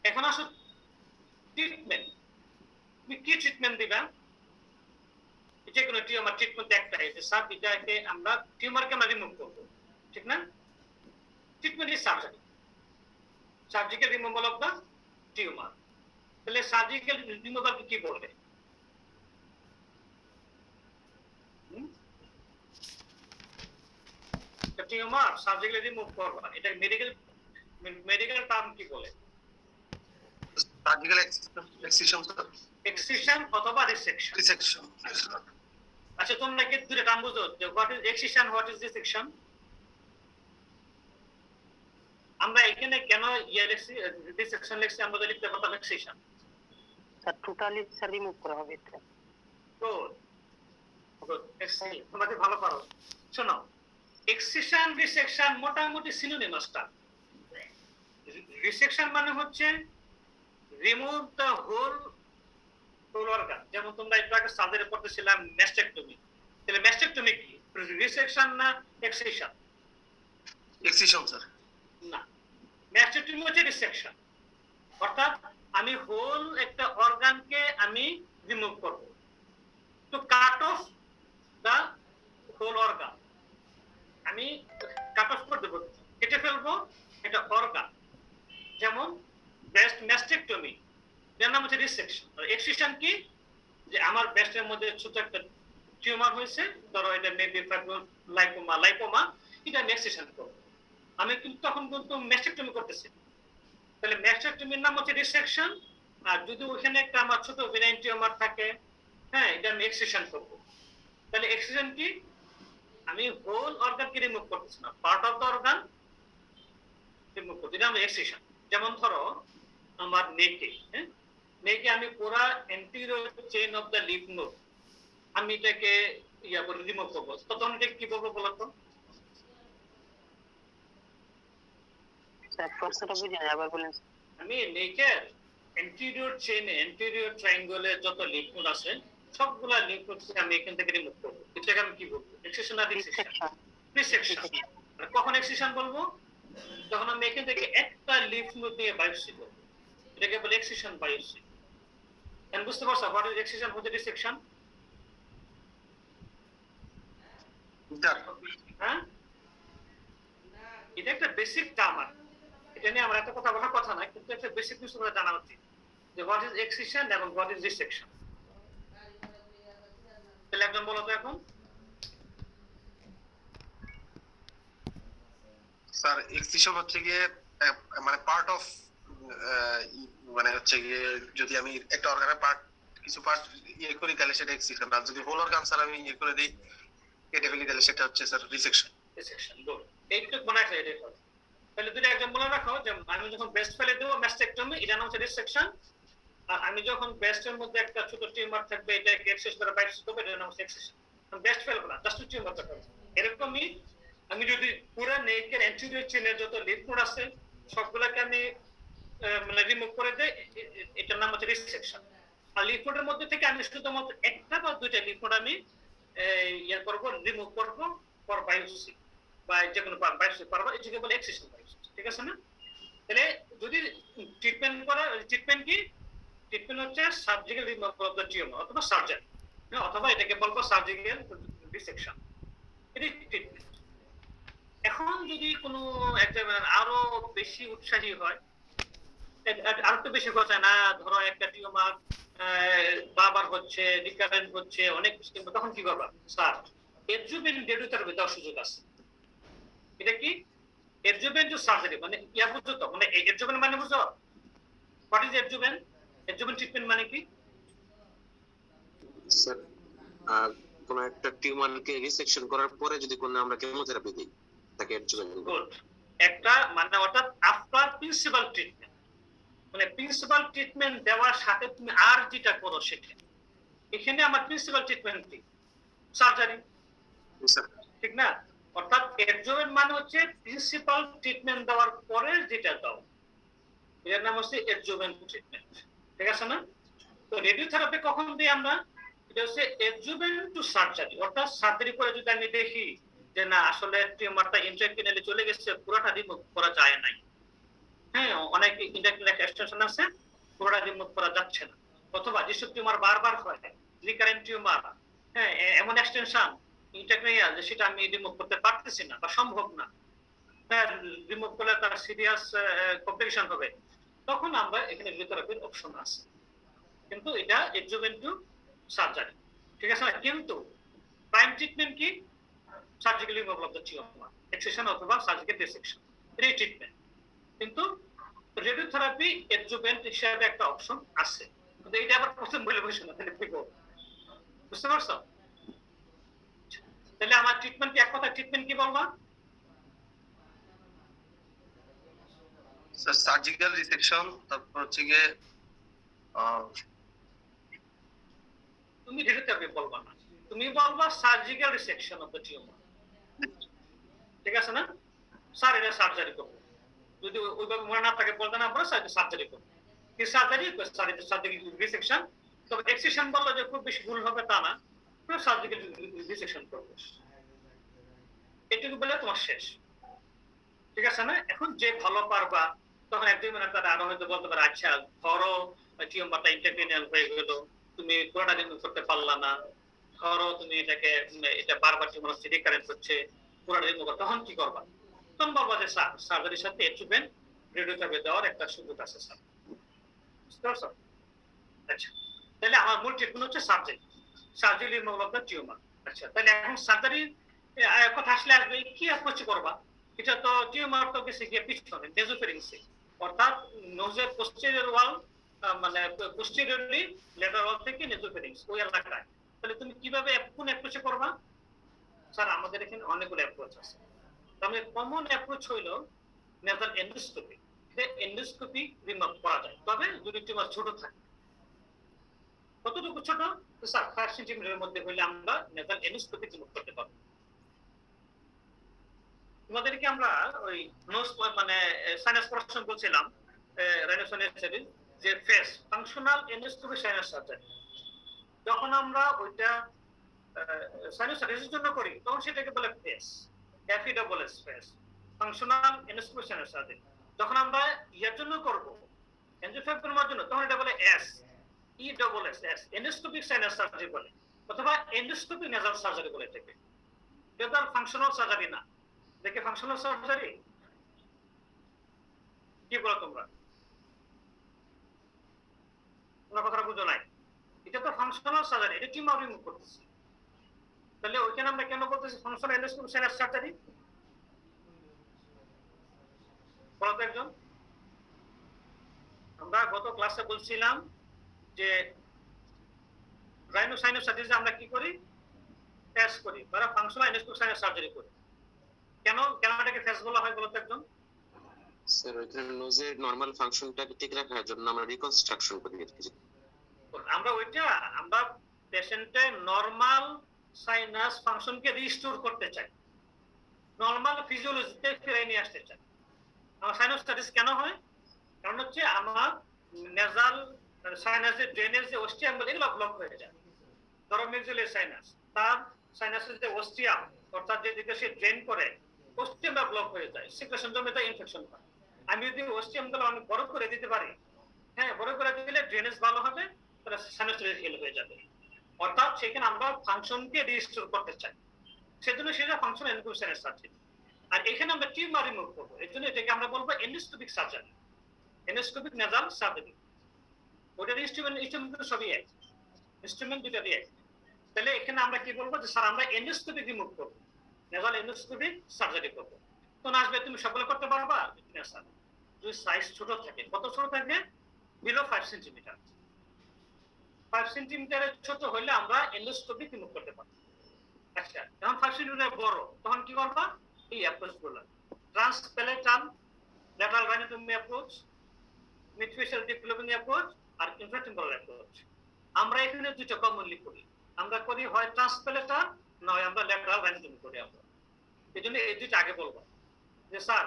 S1: এখন আসো ট্রিটমেন্ট। তুমি কি ট্রিটমেন্ট দিবা? যে কোনো টিউমার ট্রিটমেন্ট একটাই, যে স্যার এটাকে আমরা টিউমারকে আমরা রিমুভ করব, ঠিক না? Treatment is surgery, surgical removal of the tumour. তাহলে সার্জিক্যাল রিমুভাল কি বলবে? টিউমার সার্জিক্যালি রিমুভ করবা, এটা মেডিকেল টার্ম কি বলে?
S3: Surgical excision.
S1: এক্সিশন অথবা রিসেকশন।
S4: রিসেকশন।
S1: আচ্ছা তোমরা কি দুটো টার্ম বুঝো যে what is excision, what is resection? আমরা এখানে কেন রিসেকশন লিখছি, আমরা যদি লিখতে পারতাম excision.
S2: Sir totally sir remove করা হবে এটা।
S1: তোমাকে ভালো পারো। শোনো, এক্সিশন রিসেকশন মোটামুটি সিনোনিমাস টার্ম। রিসেকশন মানে হচ্ছে রিমুভ দ্য হোল অর্গান। যেমন তোমরা একটু আগে সার্জারি পড়তেছিলাম ম্যাস্টেকটমি, তাহলে ম্যাস্টেকটমি কি রিসেকশন না এক্সিশন?
S4: Excision sir.
S1: না, ম্যাস্টেকটমি হচ্ছে রিসেকশন, অর্থাৎ আমি হোল একটা অর্গানকে আমি রিমুভ করব, to cut off the whole organ. আমি কাট অফ করে দেবো, কেটে ফেলবো একটা অর্গান। যেমন ব্রেস্ট ম্যাস্টেকটমি, এর নাম হচ্ছে রিসেকশন। আর এক্সিশন কি, যে আমার ব্রেস্টের মধ্যে ছোট একটা টিউমার হয়েছে, ধরো এটা মেবি লাইপোমা, এটা আমি এক্সিশন করব। আমি কিন্তু তখন কিন্তু ম্যাস্টেকটমি করতেছি, তাহলে ম্যাস্টেকটমির নাম হচ্ছে রিসেকশন। আর যদি ওখানে একটা আমার ছোট বেনাইন টিউমার থাকে, হ্যাঁ, এটা আমি এক্সিশন করব। তাহলে এক্সিশন কি, আমি হোল অর্গানকে রিমুভ করতেছি না, part of the organ remove করছি, এটা আমি এক্সিশন। যেমন ধরো আমার নেকে, হ্যাঁ, নেকে আমি পুরা anterior chain of the leaf node আমি এটাকে করে রিমুভ করবো, তখন এটা কি বলবো বলো তো?
S2: স্যার প্রশ্নটা বুঝে আবার বলেন।
S1: আমি নেকের এন্টিরিয়র চেইনে, এন্টিরিয়র ট্রায়াঙ্গলে যত লিফ নোড আছে সবগুলা লিফ নোড আমি এখান থেকে রিমুভ করবো, এটাকে আমি কি বলবো, এক্সিশন আর রিসেকশন? রিসেকশন। কখন এক্সিশন বলবো, যখন আমি এখান থেকে একটা লিফ নোড নিয়ে বায়োপসি করব, এটাকে বলে এক্সিশন বায়োপসি। এন্ড বুঝতে পারছো what is excision, what is resection? হ্যাঁ, এটা একটা বেসিক টার্ম, এটা নিয়ে আমার এত কথা বলার কথা না, কিন্তু একটা বেসিক কিছু করে জানা উচিত যে হোয়াট ইজ এক্সিশন এবং হোয়াট ইজ রিসেকশন। তাহলে একজন বলো তো এখন।
S4: স্যার এক্সিশন হচ্ছে গিয়ে মানে পার্ট অফ, মানে হচ্ছে গিয়ে যদি আমি একটা অর্গানের কিছু পার্ট ইয়ে করি তাহলে সেটা এক্সিশন, আর যদি হোল অর্গান স্যার আমি ইয়ে করে দিই, কেটে ফেলি, তাহলে সেটা হচ্ছে স্যার রিসেকশন।
S1: Resection, good. এইটুকু মনে রাখলে এটাই হবে। তাহলে দুটো একজন মনে রাখো যে আমি যখন ব্রেস্ট ফেলে দেবো ম্যাস্টেকটমি, এটা নাম হচ্ছে রিসেকশন। আর আমি যখন ব্রেস্টের মধ্যে একটা ছোট টিউমার থাকবে, এটাকে এক্সেস করে বায়োপসি করব, এটা নাম হচ্ছে এক্সিশন। ব্রেস্ট ফেলবো না, জাস্ট টিউমারটা ফেলবো। এরকমই আমি যদি পুরো নেকের এন্টিরিয়র চেইনের যত লিফ নোড আছে সবগুলোকে আমি মানে রিমুভ করে দেই, এটার নাম হচ্ছে রিসেকশন। আর লিফ নোডের মধ্যে থেকে আমি শুধুমাত্র একটা বা দুইটা লিফ নোড আমি ইয়ে করবো, রিমুভ করবো ফর বায়োপসি বা যে কোনো বায়োপসি করবো, এটাকে বলে এক্সিশন বায়োপসি। ঠিক আছে না? তাহলে যদি ট্রিটমেন্ট করা, ট্রিটমেন্ট কি, ট্রিটমেন্ট হচ্ছে surgical removal of the tumour অথবা সার্জারি, অথবা এটাকে বলবো সার্জিক্যাল রিসেকশন, এটাই ট্রিটমেন্ট। এখন যদি কোনো এক্সামিনার আরো বেশি উৎসাহী হয়, আর একটু বেশি কথা না, ধরো একটা টিউমার বারবার হচ্ছে, রিকারেন্ট হচ্ছে, অনেক বেশি, তখন কি করবা? স্যার এডজুভেন্ট রেডিওথেরাপি দেওয়ার সুযোগ আছে। এটা কি এডজুভেন্ট টু সার্জারি, মানে ইয়া বুঝছো তো, মানে এডজুভেন্ট মানে বুঝছো what is adjuvant? Adjuvant treatment মানে কি
S3: স্যার? কোন একটা টিউমারকে রিসেকশন করার পরে যদি কোনো আমরা কেমোথেরাপি দিই, তাকে এডজুভেন্ট বলে।
S1: গুড। একটা মানে অর্থাৎ আফটার প্রিন্সিপাল ট্রিটমেন্ট, মানে প্রিন্সিপাল ট্রিটমেন্ট দেওয়ার সাথে তুমি আর যেটা করো সেটা, এখানে আমার প্রিন্সিপাল ট্রিটমেন্ট কি? সার্জারি, ঠিক না? অর্থাৎ এডজুভেন্ট মানে হচ্ছে প্রিন্সিপাল ট্রিটমেন্ট দেওয়ার পরে যেটা দাও, এর নাম হচ্ছে এডজুভেন্ট ট্রিটমেন্ট। ঠিক আছে না? তো রেডিওথেরাপি কখন দিই আমরা? এটা হচ্ছে এডজুভেন্ট টু সার্জারি, অর্থাৎ সার্জারি করে যদি আমি দেখি যে না আসলে টিউমারটা ইন্ট্রাক্রিনালি চলে গেছে, পুরোটা রিমুভ করা যায় নাই, হ্যাঁ, অনেক ইন্ট্রাক্রিনাল এক্সটেনশন আছে, পুরোটা রিমুভ করা যাচ্ছে না, অথবা যেসব টিউমার বারবার হয়, রিকারেন্ট টিউমার, হ্যাঁ, এমন এক্সটেনশন ইন্ট্রাক্রিনাল যে সেটা আমি রিমুভ করতে পারতেছি না বা সম্ভব না, হ্যাঁ, রিমুভ করলে তার সিরিয়াস কমপ্লিকেশন হবে, তখন আমরা এখানে রেডিওথেরাপির অপশন আছে, কিন্তু এটা এডজুভেন্ট টু সার্জারি। ঠিক আছে না? কিন্তু প্রাইম ট্রিটমেন্ট কি? Surgical removal of the tumour, excision অথবা সার্জিক্যাল ডিসেকশন, এটাই ট্রিটমেন্ট। কিন্তু রেডিওথেরাপি এডজুভেন্ট হিসেবে একটা অপশন আছে, কিন্তু এটা আবার প্রথম বলে বসে না, তাহলে কি করবো? বুঝতে পারছো? তাহলে আমার ট্রিটমেন্ট কি, এক কথা ট্রিটমেন্ট কি বলবা?
S4: স্যার সার্জিক্যাল রিসেকশন, তারপর হচ্ছে গিয়ে
S1: তুমি রেডিওথেরাপি বলবা না, তুমি বলবা surgical resection of the tumour. ঠিক আছে না? স্যার এটা সার্জারি করবো, যদি ওইভাবে মনে না থাকে বলতে না পারো স্যার সার্জারি করবো। কি সার্জারি? স্যার এটা সার্জিক্যাল রিসেকশন। তবে এক্সিশন বললে যে খুব বেশি ভুল হবে তা না, সার্জিক্যাল রিসেকশন করবো, এটুকু বলে তোমার শেষ। ঠিক আছে না? এখন যে ভালো পারবা তখন এক দুই মিনিট তারা আরো হয়তো বলতে পারে আচ্ছা ধরো টিউমারটা ইন্টারক্রিনিয়াল হয়ে গেল, তুমি পুরোটা রিমুভ করতে পারলা না, ধরো তুমি এটাকে এটা বারবার টিউমার হচ্ছে, রিকারেন্ট হচ্ছে, পুরোটা রিমুভ করতে, তখন কি করবা? তখন বলবা যে স্যার সার্জারির সাথে এট্রুভেন রেডিওথেরাপি দেওয়ার একটা সুযোগ আছে স্যার। বুঝতে পারছো? আচ্ছা, তাহলে আমার মূল ট্রিটমেন্ট হচ্ছে surgery, surgery remove of the tumour. আচ্ছা, তাহলে এখন সার্জারির কথা আসলে আসবে কি অ্যাপ্রোচ করবা? এটা তো টিউমার তো গেছে গিয়ে পিছনে নেজোফেরিংসে, অর্থাৎ নোজের পোস্টেরিয়র ওয়াল, মানে পোস্টেরিয়রলি লেটার ওয়াল থেকে নেজোফেরিংস ওই এলাকায়। তাহলে তুমি কিভাবে কোন অ্যাপ্রোচে করবা? স্যার আমাদের এখানে অনেকগুলো অ্যাপ্রোচ আছে, তবে কমন অ্যাপ্রোচ হইলো নেজাল এন্ডোস্কোপি। এন্ডোস্কোপি রিমুভ করা যায়, তবে যদি টিউমার ছোট থাকে। কতটুকু ছোট? স্যার 5 সেন্টিমিটারের মধ্যে হইলে আমরা নেজাল এন্ডোস্কোপি রিমুভ করতে পারবো। তোমাদেরকে আমরা ওই নোজ মানে সাইনাস অপারেশন বলছিলাম, রাইনোসাইনাসাইটিস, যে FESS functional endoscopy sinus surgery. যখন আমরা ওইটা সাইনাসাইটিসের জন্য করি তখন সেটাকে বলে FESS, FEWS FESS, functional endoscopy sinus surgery. যখন আমরা ইয়ার জন্য করব এনজিওফ্লেবোটোমির জন্য তখন এটা বলে S, EWS, S endoscopic sinus surgery বলে, অথবা এন্ডোস্কোপিক নেজাল সার্জারি বলে এটাকে। এটা ফাংশনাল সার্জারি না। দেখে ফাংশনাল সার্জারি কি বলো তোমরা? তোমরা কথাটা বুঝো নাই? এটা তো ফাংশনাল সার্জারি, এটা টিউমার রিমুভ করতেছে। তাহলে ওইখানে আমরা কেন বলতেছি ফাংশনাল এন্ডোস্কোপি সাইনাস সার্জারি? বলো তো একজন। আমরা গত ক্লাসে বলছিলাম যে রাইনোসাইনোসাইটিসে আমরা কি করি? ফেস করি, বা ফাংশনাল এন্ডোস্কোপি সাইনাস সার্জারি করি। কেন এটাকে ফেস বলা হয় বলো তো একজন?
S3: স্যার ওইখানে নোজের নরমাল ফাংশনটাকে ঠিক রাখার জন্য আমরা রিকনস্ট্রাকশন করি আর কি।
S1: আমরা পেশেন্টের নরমাল সাইনাস ফাংশনকে রিস্টোর করতে চাই, নরমাল ফিজিওলজিতে ফিরিয়ে নিয়ে আসতে চাই। আমার সাইনোসাইটিস কেন হয়? কারণ হচ্ছে আমার নেজাল সাইনাসের ড্রেনেজ যে অস্টিয়াম এগুলো ব্লক হয়ে যায়। ধরো মেক্সিলারি সাইনাস, তার সাইনাসের যে অস্টিয়াম অর্থাৎ যেদিকে সে ড্রেন করে অস্টিয়ামটা ব্লক হয়ে যায়, সিক্রেশন জমে যায়, ইনফেকশন হয়। আমি যদি অস্টিয়ামগুলো অনেক বড় করে দিতে পারি, হ্যাঁ বড় করে দিলে ড্রেনেজ ভালো হবে, তাহলে সাইনাসাইটিস হিল হয়ে যাবে। অর্থাৎ সেখানে আমরা ফাংশনকে রিস্টোর করতে চাই, সেজন্য সেটা ফাংশন এন্ডোস্কোপি সাইনাস সার্জারি। আর এখানে আমরা টিউমার রিমুভ করবো, এর জন্য এটাকে আমরা বলবো endoscopic surgery, endoscopic nasal surgery. ওটার ইনস্ট্রুমেন্ট সবই এক, ইনস্ট্রুমেন্ট দুটারই এক। তাহলে এখানে আমরা কি বলবো যে স্যার আমরা এন্ডোস্কোপি রিমুভ করবো, নেজাল এন্ডোস্কোপি সার্জারি করবো। তখন আসবে তুমি সকলে করতে পারবা? স্যার যদি সাইজ ছোট থাকে, কত ছোট থাকবে? Below 5 centimetre. 5 সেন্টিমিটারের ছোট হইলে আমরা এন্ডোস্কোপি রিমুভ করতে পারবো। আচ্ছা, যখন 5 সেন্টিমিটার বড় তখন কি করবা? এই অ্যাপ্রোচ গুলো, ট্রান্সপ্যালেটাল ল্যাটারাল রাইনোটমি অ্যাপ্রোচ, মিডফেশিয়াল ডিপ্লোভিং অ্যাপ্রোচ, আর ইন্ট্রাটেম্পোরাল অ্যাপ্রোচ। আমরা এখানে দুটো কমনলি করি, আমরা করি হয় ট্রান্সপ্যালেটাল, নয় আমরা ল্যাটারাল রাইনোটমি করি। আমরা এই জন্য এই দুটো আগে বলবো যে স্যার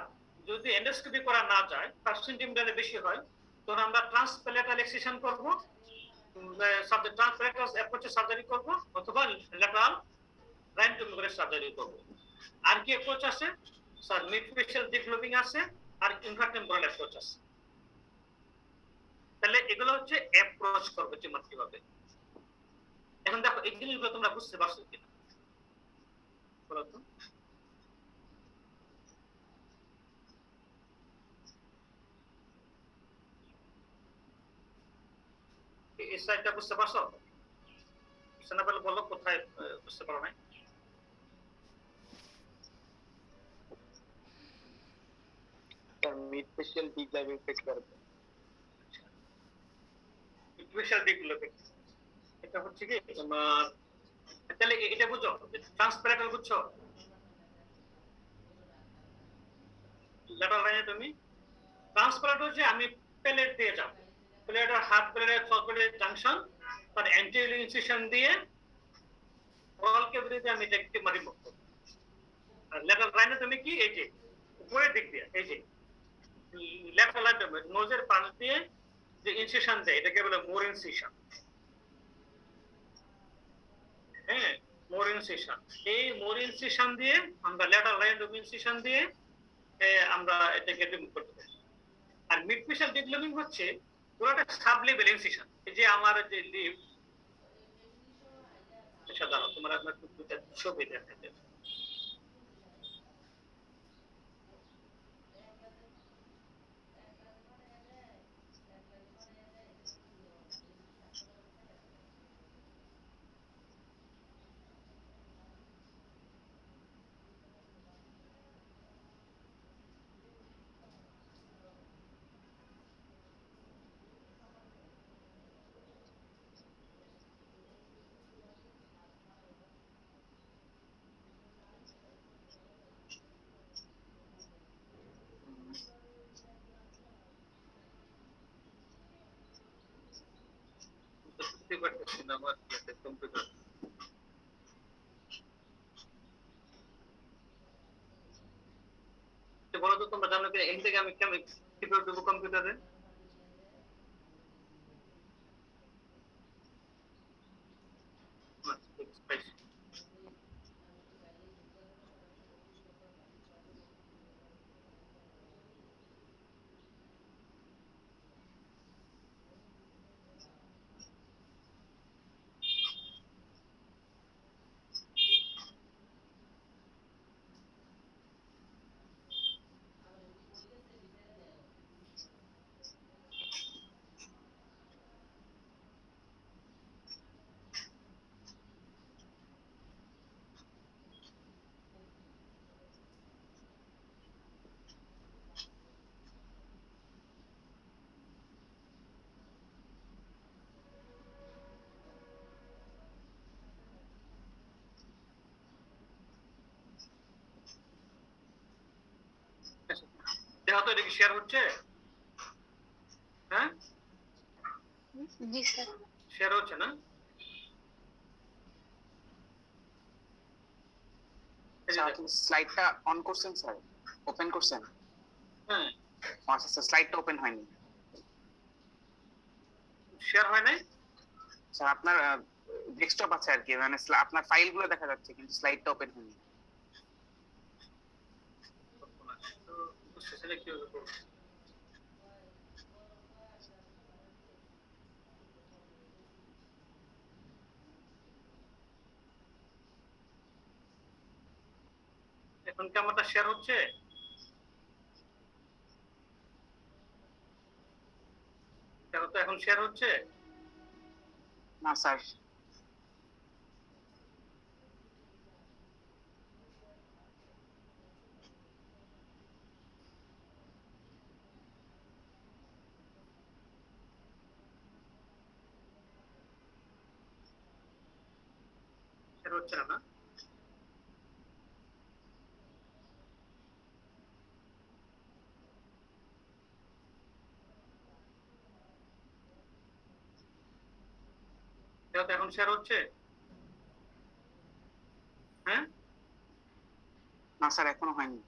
S1: যদি এন্ডোস্কোপি করা না যায়, 5 সেন্টিমিটারের বেশি হয়, তখন আমরা ট্রান্সপ্যালেটাল এক্সিশন করবো, সাবজেক্ট ট্রান্সপ্যালেটাল অ্যাপ্রোচে সার্জারি করবো, অথবা ল্যাটারাল রাইনোটমি করে সার্জারি করবো। আর কি অ্যাপ্রোচ আছে? স্যার মিডফেশিয়াল ডিপ্লোভিং আছে, আর ইন্ট্রাটেম্পোরাল অ্যাপ্রোচ আছে। তাহলে এগুলো হচ্ছে অ্যাপ্রোচ করবে টিউমার কিভাবে। এখন দেখো এই জিনিসগুলো তোমরা বুঝতে পারছো কিনা বলো তো? এই সাইডটা বুঝতে পারছো? বুঝতে না পারলে বলো কোথায় বুঝতে পারো নাই।
S5: Mid facial degloving fracture.
S1: Special দিকগুলো দেখছি। এটা হচ্ছে কি তোমার, তাহলে এটা বুঝো, ট্রান্সপ্যারেন্টাল বুঝছো? লেটার লাইনে তুমি ট্রান্সপ্যারেন্ট হচ্ছে আমি প্লেট দিয়ে যাব, প্লেটের হাফ প্লেটের ফসফেটের জাংশন তার অ্যান্টিরিয়র ইনসিশন দিয়ে ওরাল ক্যাভিটিতে আমি এটা একটি মারি মুক্ত। আর লেটার লাইনে তুমি কি এই যে উপরের দিক দিয়ে এই যে লেটার লাইন নোজের পাশ দিয়ে যে ইনসিশন দেয় এটাকে বলে মোর ইনসিশন। হ্যাঁ, মোর ইনসিশন, এই মোর ইনসিশন দিয়ে আমরা লেটার লাইন অফ ইনসিশন দিয়ে আমরা এটাকে রিমুভ করতে পারি। আর মিড ফেশিয়াল ডিগ্লোবিং হচ্ছে পুরোটা সাব লেভেল ইনসিশন। এই যে আমার যে লিপ, আচ্ছা দাঁড়াও তোমার আপনার দুটো ছবি দেখাতে। বুঝতে পারতেছি না আমার কম্পিউটার। বলো তো তোমরা জানো কি এখান থেকে আমি কেমন কিভাবে দেবো কম্পিউটারে? দেখো তো এটা কি শেয়ার হচ্ছে? হ্যাঁ
S2: জি স্যার।
S1: শেয়ার হচ্ছে না?
S5: স্লাইডটা অন করছেন স্যার? ওপেন করছেন?
S1: হ্যাঁ,
S5: আচ্ছা স্যার, স্লাইডটা ওপেন হয়নি
S1: শেয়ার হয় নাই।
S5: স্যার। আপনার ডেস্কটপ আছে আর কি, মানে আপনার ফাইলগুলো দেখা যাচ্ছে কিন্তু স্লাইডটা ওপেন হয়নি।
S1: সেটা কিভাবে করবো? এখন কি আমারটা শেয়ার হচ্ছে? দেখো তো এখন শেয়ার হচ্ছে?
S5: না স্যার।
S1: শেয়ার হচ্ছে না? দেখো তো এখন শেয়ার হচ্ছে? হ্যাঁ,
S5: না স্যার, এখনো হয়নি।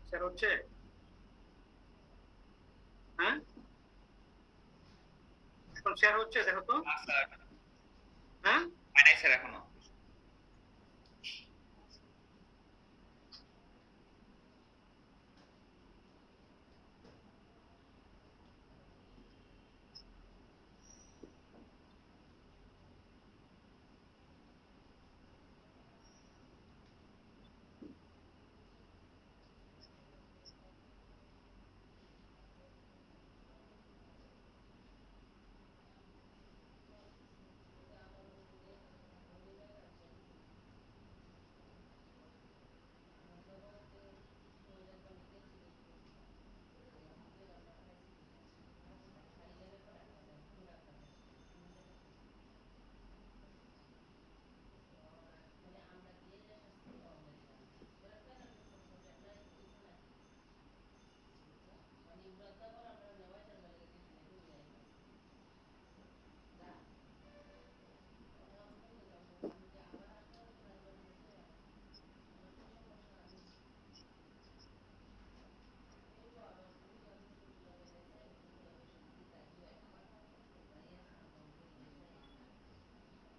S1: শেয়ার হচ্ছে? হ্যাঁ, এখন শেয়ার হচ্ছে দেখো তো। হ্যাঁ,
S5: নাই স্যার এখনো।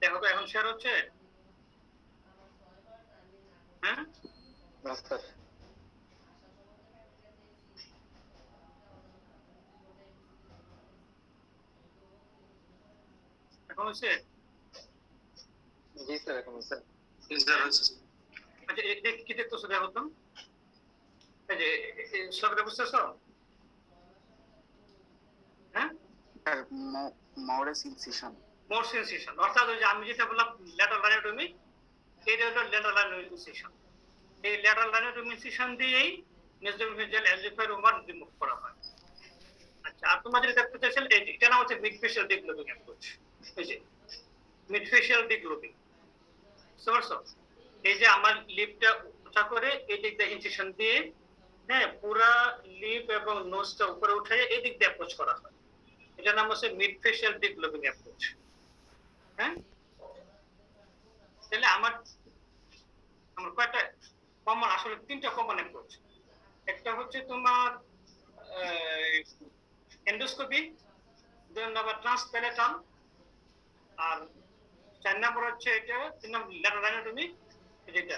S1: দেখো তো এখন শেয়ার হচ্ছে? হ্যাঁ, এখন হচ্ছে?
S4: জি স্যার হচ্ছে।
S1: আচ্ছা, এটা কি দেখতেছো দেখো তো? এই যে সবটা বুঝতেছো? হ্যাঁ,
S5: মরেস ইনসিশন।
S1: মোর সেন্সেশন, অর্থাৎ ওই যে আমি যেটা বললাম ল্যাটারাল লাইনোটমি, এটা হলো ল্যাটারাল লাইনোসেশন। এই ল্যাটারাল লাইনোটমিসেশন দিয়েই নেজোফেজিয়াল অ্যালজিওফাইরোমা রিমুভ করা হয়। আচ্ছা, আর তোমরা যেটা দেখতে চাইছেন এই যে এটা নাম হচ্ছে মিড ফেশিয়াল ডিগ্লোবিং অ্যাপ্রোচ। এই যে মিড ফেশিয়াল ডিগ্লোবিং, বুঝতে পারছো? এই যে আমার লিপটা উঁচা করে এই দিক দিয়ে ইনসেশন দিয়ে, হ্যাঁ, পুরা লিপ এবং নোজটা উপরে উঠে এই দিক দিয়ে অ্যাপ্রোচ করা হয়। এটার নাম হচ্ছে মিড ফেশিয়াল ডিগ্লোবিং অ্যাপ্রোচ। হ্যাঁ, তাহলে আমার কয়টা কমন, আসলে তিনটা কমন অ্যাপ্রোচ। একটা হচ্ছে তোমার এন্ডোস্কোপি, দুই নাম্বার ট্রান্সপ্যারেটাল, আর 4 নাম্বার হচ্ছে এটা 3 নাম্বার ল্যাটারাল লাইনোটমি। যেটা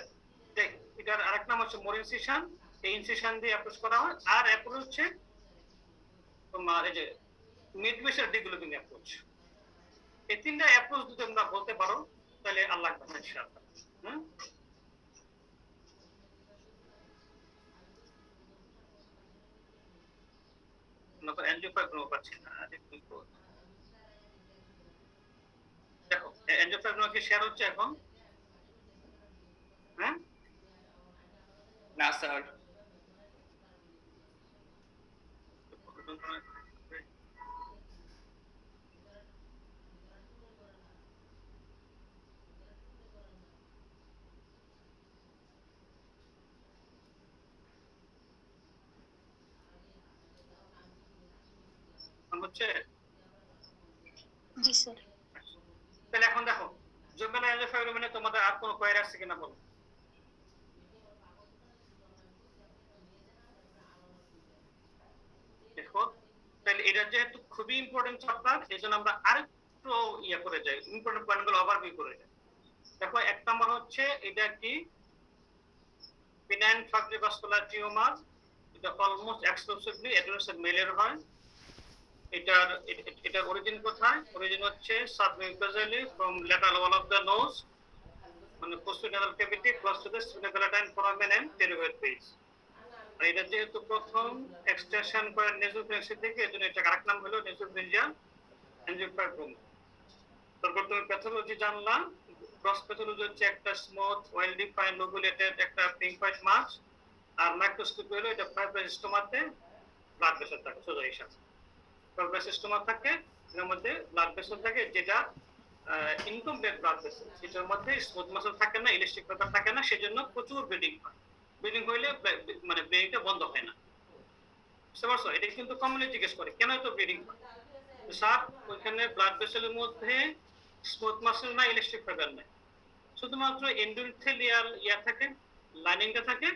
S1: এটার আরেক নাম হচ্ছে মোর ইনসিশন, এই ইনসিশন দিয়ে অ্যাপ্রোচ করা হয়। আর অ্যাপ্রোচ হচ্ছে তোমার এই যে মিড ফেশিয়াল ডিগ্লোবিং অ্যাপ্রোচ। এই তিনটা অ্যাপ্রোচ যদি তোমরা বলতে পারো তাহলে আল্লাহ আকবার ইনশাআল্লাহ। হুম, নকল অ্যানজিওফাইব্রোমা পাচ্ছি না। দেখো অ্যানজিওফাইব্রোমা কি শেয়ার হচ্ছে এখন? হ্যাঁ,
S5: না স্যার।
S1: হচ্ছে?
S2: জি স্যার।
S1: তাহলে এখন দেখো জুমেলা অ্যানজিওফাইব্রোমা মানে তোমাদের আর কোনো কোয়েরি আছে কিনা বলো? দেখো, তাহলে এটা যেহেতু খুবই ইম্পর্টেন্ট চ্যাপ্টার, এই জন্য আমরা আরেকটু ইয়ে করে যাই, ইম্পর্টেন্ট পয়েন্টগুলো ওভারভিউ করে যাই। দেখো, এক নম্বর হচ্ছে এটা কি বিনাইন ফাইব্রোভাস্কুলার টিউমার। এটা অলমোস্ট এক্সক্লুসিভলি অ্যাডোলেসেন্ট মেলের হয়। এটার অরিজিন কোথায়? অরিজিন হচ্ছে submucosally from lateral wall of the nose, মানে postnasal cavity close to the sphenopalatine foramen and pterygoid base. আর এটা যেহেতু প্রথম এক্সটেনশন করে নেজোফেন্সি থেকে, এজন্য এটা আরেক নাম হলো নেজোফেঞ্জিয়াল অ্যানজিওফাইব্রোমা। তারপর তুমি প্যাথোলজি জানলাম। গ্রস প্যাথোলজি হচ্ছে একটা স্মুথ ওয়েল ডিফাইন্ড লোবুলেটেড একটা পিঙ্ক হোয়াইট মাস। আর মাইক্রোস্কোপি হলো এটা ফাইব্রোসিস্টোমাতে ব্লাড ভেসেল থাকে, সোজা হিসাবে ফাইব্রোসিস্টোমা থাকে, এর মধ্যে ব্লাড ভেসেল থাকে, যেটা ইনকমপ্লিট ব্লাড ভেসেল, এটার মধ্যে স্মুথ মাসল থাকে না, ইলাস্টিক ফাইবার থাকে না, সেজন্য প্রচুর ব্লিডিং হয়। ব্লিডিং হইলে মানে ব্লিডিংটা বন্ধ হয় না, বুঝতে পারছো? এটা কিন্তু কমনলি জিজ্ঞেস করে কেন এত ব্লিডিং হয়। স্যার, ওইখানে ব্লাড ভেসেলের মধ্যে স্মুথ মাসল না, ইলাস্টিক ফাইবার নাই, শুধুমাত্র এন্ডোথেলিয়াল ইয়া থাকে, লাইনিংটা থাকে।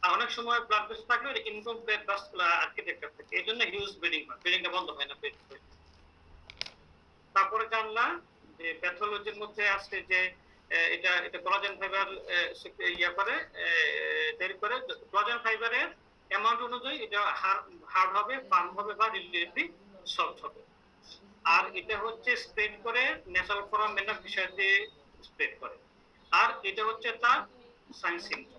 S1: আর অনেক সময় ব্লাড ভেসেল থাকলে ইনকমপ্লিট ভাস্কুলার আর্কিটেকচার থাকে, এজন্য হিউজ ব্লিডিং হয়, ব্লিডিংটা বন্ধ হয় না। তারপরে জানলাম যে প্যাথোলজির মধ্যে আছে যে এটা এটা কোলাজেন ফাইবার ইয়া করে তৈরি করে। কোলাজেন ফাইবারের অ্যামাউন্ট অনুযায়ী এটা হার্ড হবে, ফার্ম হবে বা রিলেটিভলি সফট হবে। আর এটা হচ্ছে স্প্রেড করে ন্যাসাল ফোরামেন বিষয় দিয়ে স্প্রেড করে। আর এটা হচ্ছে তার সাইন সিম্পটম।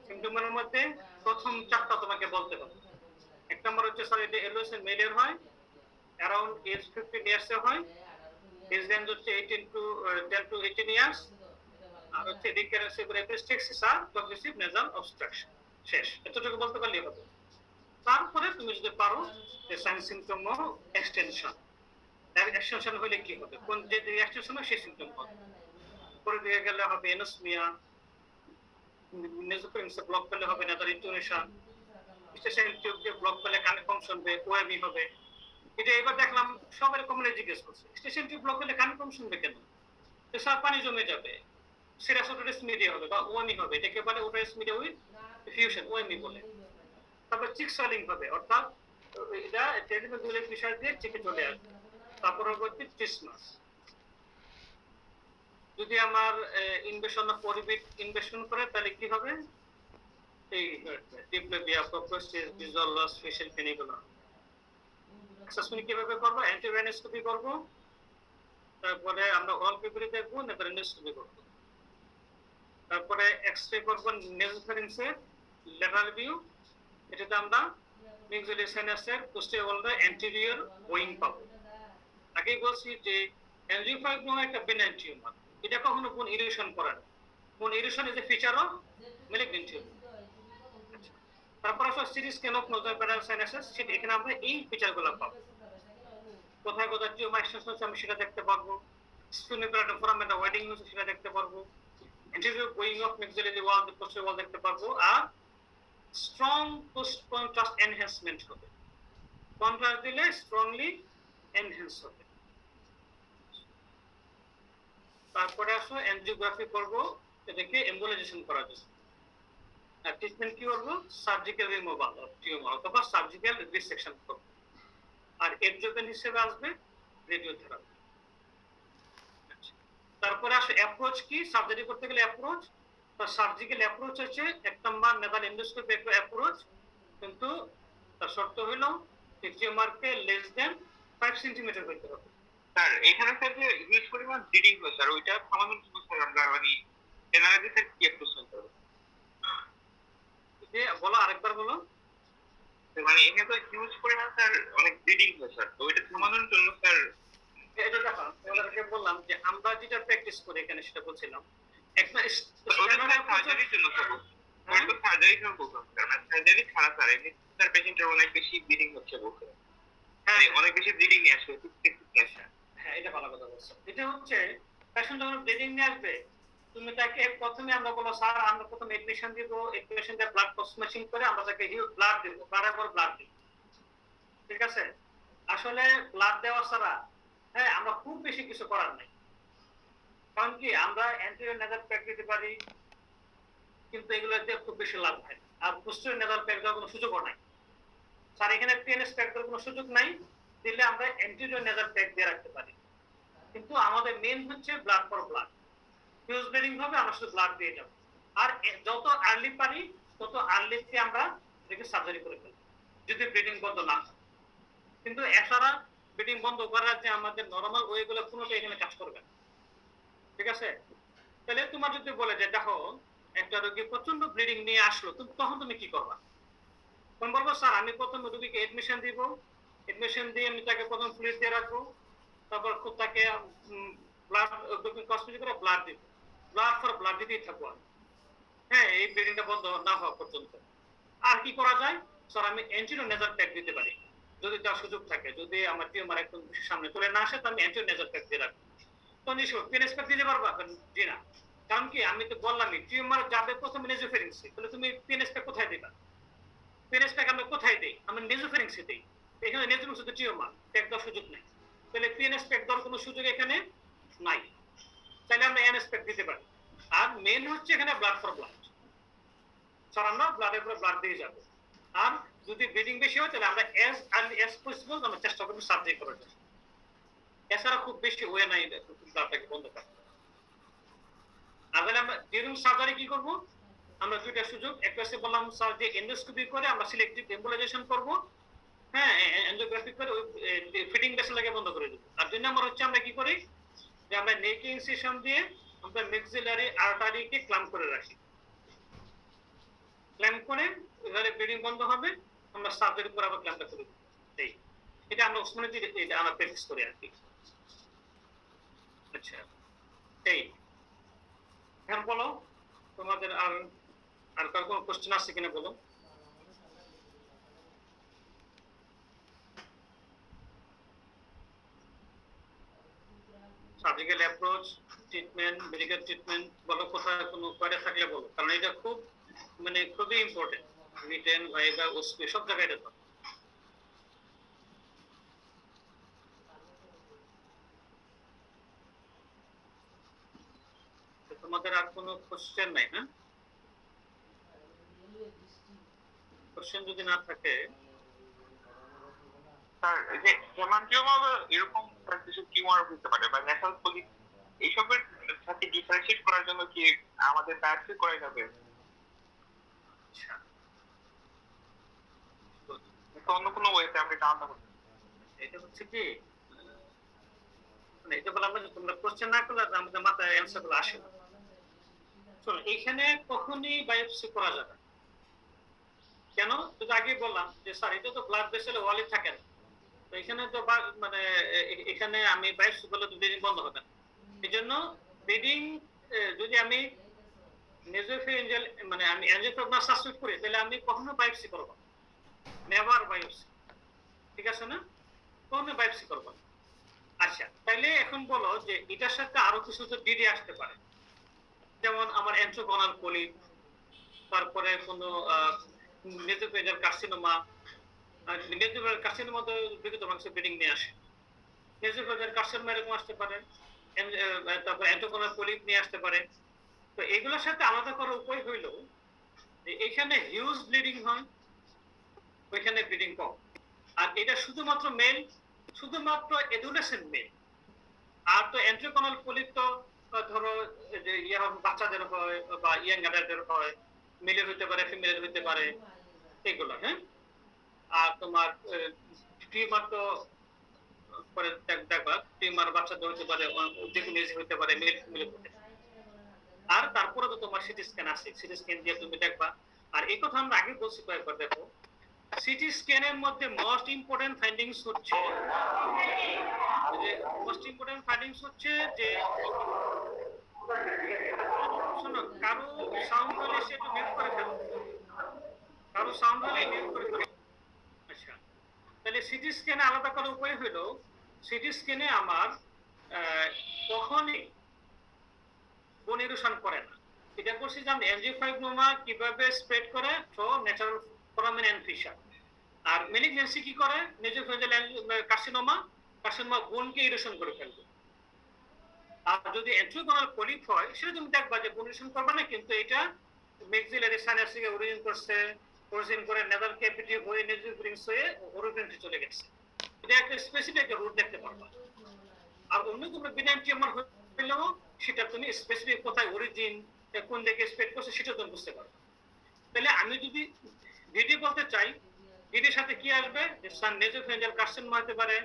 S1: সিম্পটমের মধ্যে প্রথম চারটা তোমাকে বলতে হবে। এক নম্বর হচ্ছে স্যার এটা এলোসেন মেলের হয়, অ্যারাউন্ড এজ 15 ইয়ার্স এ হয়, এজ রেঞ্জ হচ্ছে 10 to 18 ইয়ার্স। আর হচ্ছে রিকারেন্সিভ রেপিস্টিক্স আর প্রগ্রেসিভ নেজাল অবস্ট্রাকশন। শেষ, এতটুকু বলতে পারলেই হবে। তারপরে তুমি যদি পারো যে সাইন সিম্পটম ও এক্সটেনশন। এক্সটেনশন হলে কি হবে? কোন যে এক্সটেনশন হয় সেই সিম্পটম হবে। পরে দিয়ে গেলে হবে এনোসমিয়া, নেজোফেরিংস ব্লক পেলে হবে নেজাল ইন্টুনেশন, স্টেশন টিউবকে ব্লক পেলে কানে ফাংশন হবে, ওএবি হবে। এটা এবার দেখলাম সবাই কমনে জিজ্ঞেস করছে স্টেশন টিউব ব্লক হলে কানে কম শুনবে কেন? তো সব পানি জমে যাবে, সিরাসোটোরিস মিডিয়া হবে বা ওএমই হবে, এটাকে বলে ওটোরিস মিডিয়া উইথ ডিফিউশন, ওএমই বলে। তারপর চিক সোয়েলিং হবে, অর্থাৎ এটা টেরিমেল বিষয় দিয়ে চিকে চলে আসবে। তারপর পরবর্তী ট্রিসমাস। যদি আমার ইনভেশন পরিবিট ইনভেশন করে তাহলে কি হবে? এই ডিপ্লোবিয়া প্রোস্টেজ ভিজুয়াল লস ফেশিয়াল পেন এগুলো সাসপেন্ড কিভাবে করবো? অ্যান্টিভেনোস্কোপি করবো, তারপরে আমরা অল পেপারে দেখবো, নেভারেনোস্কোপি করবো, তারপরে এক্সরে করবো নেজোফারিংসের ল্যাটারাল ভিউ, এটাতে আমরা মিক্সোলি সাইনাসের পোস্টেরিয়র ওয়াল অ্যান্টেরিয়র ওয়িং পাবো। আগেই বলছি যে অ্যানজিওফাইব্রোমা একটা বেনাইন টিউমার, এটা কখনো কোন ইরিউশন করে না। কোন erosion is a feature of malignant tumour. তারপর আসলে সিরিজ স্ক্যান অফ নোজাল প্যারাল সাইনাসেস, সেটা এখানে আমরা এই ফিচারগুলো পাবো। কোথায় কোথায় টিউমার এক্সটেনশন হচ্ছে আমি সেটা দেখতে পারবো, স্পিনোপ্যারাটাম ফোরামেন্টা ওয়েডিং হচ্ছে সেটা দেখতে পারবো, anterior going of maxillary wall posterior wall দেখতে পারবো। আর স্ট্রং পোস্ট কন্ট্রাস্ট এনহ্যান্সমেন্ট হবে, কন্ট্রাস্ট দিলে স্ট্রংলি এনহ্যান্স হবে। তারপরে আসো এনজিওগ্রাফি করবো, এটাকে এম্বোলাইজেশন করা যাবে। আর ট্রিটমেন্ট কি করবো? সার্জিক্যাল রিমুভাল অফ টিউমার অথবা সার্জিক্যাল রিসেকশন করবো। আর এডজোপেন হিসেবে আসবে রেডিওথেরাপি। তারপরে আসে অ্যাপ্রোচ কি? সার্জারি করতে গেলে অ্যাপ্রোচ, তার সার্জিক্যাল অ্যাপ্রোচ হচ্ছে 1 নম্বর নেভাল এন্ডোস্কোপি একটা অ্যাপ্রোচ, কিন্তু তার শর্ত হলো টিউমারকে লেস দেন 5 সেন্টিমিটার হইতে হবে।
S5: স্যার এখানে স্যার যে হিউজ পরিমাণ ব্লিডিং হয় স্যার, ওইটা থামানোর জন্য স্যার আমরা মানে অ্যানালাইসিসের কি অ্যাপ্রোচ নিতে হবে?
S1: যে বলো, আরেকবার বলো।
S5: মানে এখানে তো হিউজ পরিমাণ স্যার অনেক ব্লিডিং হয় স্যার, তো ওইটা থামানোর জন্য স্যার
S1: এটা দেখো, তোমাদেরকে বললাম যে আমরা যেটা প্র্যাকটিস করি এখানে সেটা বলছিলাম একটা
S5: সার্জারির জন্য স্যার, ওইটা তো সার্জারি ছাড়া বলছিলাম স্যার, মানে সার্জারি ছাড়া স্যার এমনি স্যার পেশেন্টের অনেক বেশি ব্লিডিং হচ্ছে বলছে, মানে অনেক বেশি ব্লিডিং নিয়ে আসবে।
S1: হ্যাঁ, এটা ভালো কথা বলছো। এটা হচ্ছে পেশেন্ট যখন ব্লিডিং নিয়ে আসবে, তুমি তাকে প্রথমে আমরা বলো স্যার আমরা প্রথমে এডমিশন দিব, এডমিশনটা ব্লাড ট্রান্সফিউশন করে আমরা তাকে ব্লাড দিব, ব্লাডের পর ব্লাড দিব। ঠিক আছে? আসলে ব্লাড দেওয়া ছাড়া হ্যাঁ আমরা খুব বেশি কিছু করার নাই। কারণ কি আমরা অ্যান্টেরিয়র নেজাল প্যাক দিতে পারি, কিন্তু এগুলোতে খুব বেশি লাভ হয় না। আর পোস্টেরিয়র নেজাল প্যাক দেওয়ার কোনো সুযোগও নাই। স্যার এখানে পিএনএস প্যাক দেওয়ার কোনো সুযোগ নাই, দিলে আমরা অ্যান্টেরিয়র নেজাল প্যাক দিয়ে রাখতে পারি। কিন্তু আমাদের মেইন হচ্ছে blood for blood. Huge bleeding হবে, আমরা শুধু ব্লাড দিয়ে যাব। আর যত আর্লি পারি তত আর্লিতে আমরা এটাকে সার্জারি করে ফেলব, যদি ব্লিডিং বন্ধ না হয়। কিন্তু এছাড়া ব্লিডিং বন্ধ করার যে আমাদের নরমাল ওয়েগুলো কোনোটাই এখানে কাজ করবে না। ঠিক আছে? তাহলে তোমার যদি বলে যে দেখো একটা রোগী প্রচন্ড ব্লিডিং নিয়ে আসলো, তখন তুমি কি করবা? তখন বলবো স্যার আমি প্রথমে রোগীকে এডমিশন দিব, এডমিশন দিয়ে আমি তাকে প্রথম ফ্লুইড দিয়ে রাখবো, তারপর খুব তাকে ব্লাড কসমেটিক করে ব্লাড দিব, ব্লাড ফর ব্লাড দিতেই থাকবো আমি। হ্যাঁ, এই ব্লিডিংটা বন্ধ না হওয়া পর্যন্ত। আর কি করা যায়? স্যার আমি অ্যান্টিরিয়র নেজাল প্যাক দিতে পারি যদি তার সুযোগ থাকে, যদি আমার টিউমার একদম সামনে চলে না আসে তো আমি অ্যান্টিরিয়র নেজাল প্যাক দিয়ে রাখবো। তো নিশ্চয় পিএনএস প্যাক দিতে পারবা? জি না। কারণ কি আমি তো বললামই টিউমার যাবে প্রথমে নেজোফেরিংসে, তাহলে তুমি পিএনএস প্যাক কোথায় দিবা? পিএনএস প্যাক আমরা কোথায় দেই? আমরা নেজোফেরিংসে দেই। এখানে নেজোফেরিংসে তো টিউমার প্যাক দেওয়ার সুযোগ নেই, তাহলে পিএনএস প্যাক দেওয়ার কোনো সুযোগ এখানে নাই। তাহলে আমরা এনএস প্যাক দিতে পারি। আর মেন হচ্ছে এখানে ব্লাড ফর ব্লাড, স্যার আমরা ব্লাডের পর ব্লাড দিয়ে যাবো। আর যদি ব্লিডিং বেশি হয় তাহলে আমরা অ্যাজ আর্লি অ্যাজ পসিবল আমরা চেষ্টা করবো সার্জারি করার জন্য। এছাড়া খুব বেশি ওয়ে নাই ব্লাডটাকে বন্ধ করা। আর তাহলে আমরা ডিউরিং সার্জারি কি করবো? আমরা দুইটা সুযোগ, একটা হচ্ছে বললাম স্যার যে এন্ডোস্কোপি করে আমরা সিলেক্টিভ এম্বোলাইজেশন করবো, হ্যাঁ এনজিওগ্রাফি করে ওই ফিডিং ভেসেল লাগে বন্ধ করে দেবো। আর 2 নম্বর হচ্ছে আমরা কি করি যে আমরা নেক ইনসিশন দিয়ে আমরা ম্যাক্সিলারি আর্টারিকে ক্ল্যাম্প করে রাখি, ক্ল্যাম্প করে এবারে ব্লিডিং বন্ধ হবে, আমরা সার্জারি করে আবার ক্ল্যাম্পটা করে দেবো। এই এটা আমরা ওসমানী এটা আমরা প্র্যাকটিস করি আর কি। আচ্ছা, এই এখন বলো তোমাদের আর কার কোনো কোশ্চেন আছে কিনা বলো। Surgical approach, treatment, medical treatment বলো, কোথায় কোনো কোয়ারি থাকলে বলো, কারণ এটা খুব মানে খুবই ইম্পর্টেন্ট। রিটেন ভাইবা ওসপি সব জায়গায় এটা থাকে। তোমাদের আর কোনো কোশ্চেন নাই? হ্যাঁ, কোশ্চেন যদি না থাকে
S5: স্যার এই যে হেমানজিওমা এরকম কিছু টিউমার হতে পারে বা ন্যাসাল পলিপ এইসবের সাথে কি শিফট করার জন্য কি আমাদের বায়োপসি করা যাবে?
S1: আচ্ছা,
S5: তো অন্য কোনো ওয়েতে আপনি জানতে পারবেন?
S1: এটা হচ্ছে কি মানে এটা বলা আমরা তোমরা কোশ্চেন না করলে আমাদের মাথায় অ্যান্সার গুলো আসে না। শোনো, এখানে কখনই বায়োপসি করা যাবে না। কেন? তো আগে বললাম যে স্যার এটা তো ব্লাড ভেসেল ওয়ালে থাকে না, তো এখানে তো মানে এখানে আমি বায়োপসি করলে তো ব্লিডিং বন্ধ হবে না। এই জন্য ব্লিডিং যদি আমি নেজোফেরিঞ্জিয়াল মানে আমি অ্যানজিওপ্লাজমা সাসপেক্ট করি তাহলে আমি কখনো বায়োপসি করব না, নেভার বায়োপসি। ঠিক আছে না? কখনো বায়োপসি করব না। আচ্ছা, তাহলে এখন বলো যে এটার সাথে আরো কিছু তো ডিডি আসতে পারে, যেমন আমার এন্ট্রোগোনাল পলিপ, তারপরে কোনো নেজোফেরিঞ্জিয়াল কার্সিনোমা। নেজোফেরিঞ্জিয়াল কার্সিনোমা তো বিগত মাংস ব্লিডিং নিয়ে আসে, নেজোফেরিঞ্জিয়াল কার্সিনোমা এরকম আসতে পারে, তারপর এন্ট্রোগোনাল পলিপ নিয়ে আসতে পারে। তো এগুলোর সাথে আলাদা করার উপায় হইল যে এখানে হিউজ ব্লিডিং হয়, ওইখানে ব্লিডিং কম। আর এটা শুধুমাত্র মেল, শুধুমাত্র এডুলেসেন্ট মেল। আর তো এন্ট্রোগোনাল পলিপ তো ধরো যে বাচ্চাদের হয় বা ইয়াং অ্যাডাল্টদের হয়, মেলের হইতে পারে, ফিমেলের হইতে পারে, এগুলো। হ্যাঁ, আর তোমার টিউমার তো পরে দেখবা, টিউমার বাচ্চাদের হইতে পারে, যে কোনো এজ হইতে পারে, মেল ফিমেল হইতে পারে। আর তারপরে তো তোমার সিটি স্ক্যান আছে, সিটি স্ক্যান দিয়ে তুমি দেখবা। আর এই কথা আমরা আগে বলছি কয়েকবার, দেখো সিটি স্ক্যানের মধ্যে মোস্ট ইম্পর্টেন্ট ফাইন্ডিংস হচ্ছে যে শোনো, কারো সাউন্ড হলে সে একটু মিউট করে ফেলো, কারো সাউন্ড হলে মিউট করে ফেলো। আচ্ছা, তাহলে সিটি স্ক্যানে আলাদা করার উপায় হলো, সিটি স্ক্যানে আমার কখনই বোন ইরোশন করে না। এটা বলছি যে আমি এনজিওফাইব্রোমা কিভাবে স্প্রেড করে through natural foramen and fissure. আর মেলিগনেন্সি কি করে? নেজোফেরিঞ্জিয়াল কার্সিনোমা বোনকে ইরোশন করে ফেলবে। আর যদি এন্ট্রোগোনাল পলিপ হয় সেটা তুমি দেখবা যে বোন ইরোশন করবে না, কিন্তু এটা মেক্সিলারি সাইনাস থেকে অরিজিন করছে, অরিজিন করে নেজাল ক্যাভিটি হয়ে নেজোফেরিংস হয়ে ওরোফেরিংসে চলে গেছে। এটা একটা স্পেসিফিক রুট দেখতে পারবা। আর অন্য কোনো বিনাইন টিউমার হলেও সেটা তুমি স্পেসিফিক কোথায় অরিজিন, কোন দিকে স্প্রেড করছে সেটা তুমি বুঝতে পারবে। তাহলে আমি যদি ডিডি বলতে চাই, ডিডির সাথে কি আসবে? নেজোফেরিঞ্জিয়াল কার্সিনোমা হতে পারে,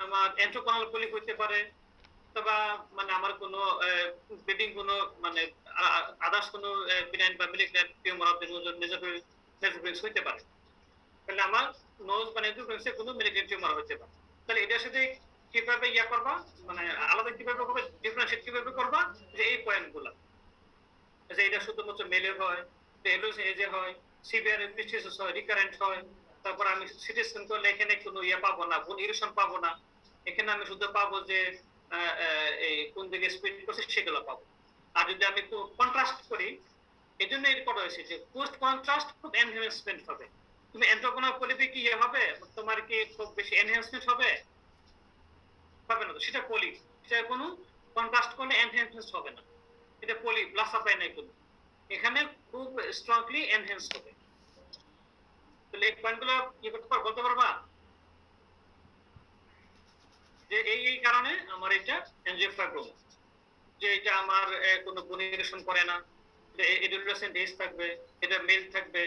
S1: আমার এন্ট্রোগোনাল পলিপ হতে পারে, অথবা মানে আমার কোনো ব্লিডিং কোনো মানে আদার্স কোনো বিনাইন বা মেলিগন্যান্ট টিউমার অফ দ্য নেজোফেরিংস হতে পারে। তাহলে আমার নোজ বা নেজোফেরিংসে কোনো মেলিগন্যান্ট টিউমার হতে পারে। তাহলে এটার সাথে কিভাবে ইয়া করবা, মানে আলাদা কিভাবে করবে, ডিফারেন্সিয়েট কিভাবে করবা, যে এই পয়েন্টগুলো, যে এটা শুধুমাত্র মেলে হয়, এলোস এজে হয়, সিভিয়ার এপিস্টিসিস হয়, রিকারেন্ট হয়। তারপর আমি সিটি স্ক্যান করলে এখানে কোনো ইয়া পাবো না, বোন ইরোশন পাবো না, এখানে আমি শুধু পাবো যে এই কোন দিকে স্প্রেড করছে সেগুলো পাবো। আর যদি আমি কন্ট্রাস্ট করি, এই জন্য এর করা হয়েছে যে পোস্ট কন্ট্রাস্ট খুব এনহ্যান্সমেন্ট হবে। তুমি এন্ট্রোগোনাল পলিপে কি ইয়ে হবে, তোমার কি খুব বেশি এনহ্যান্সমেন্ট হবে? হবে না। তো সেটা পলি, সেটা কোনো কন্ট্রাস্ট করলে এনহ্যান্সমেন্ট হবে না, এটা পলি প্লাস সাপ্লাই নাই কোনো, এখানে খুব স্ট্রংলি এনহ্যান্স হবে। তাহলে এই পয়েন্টগুলো কি করতে পারবো, বলতে পারবা যে এই কারণে আমার এটা এনজিওফাইব্রোমা, যে এটা আমার কোনো বোনিরেশন করে না, এডুলেসেন্ট এজ থাকবে, এটা মেল থাকবে,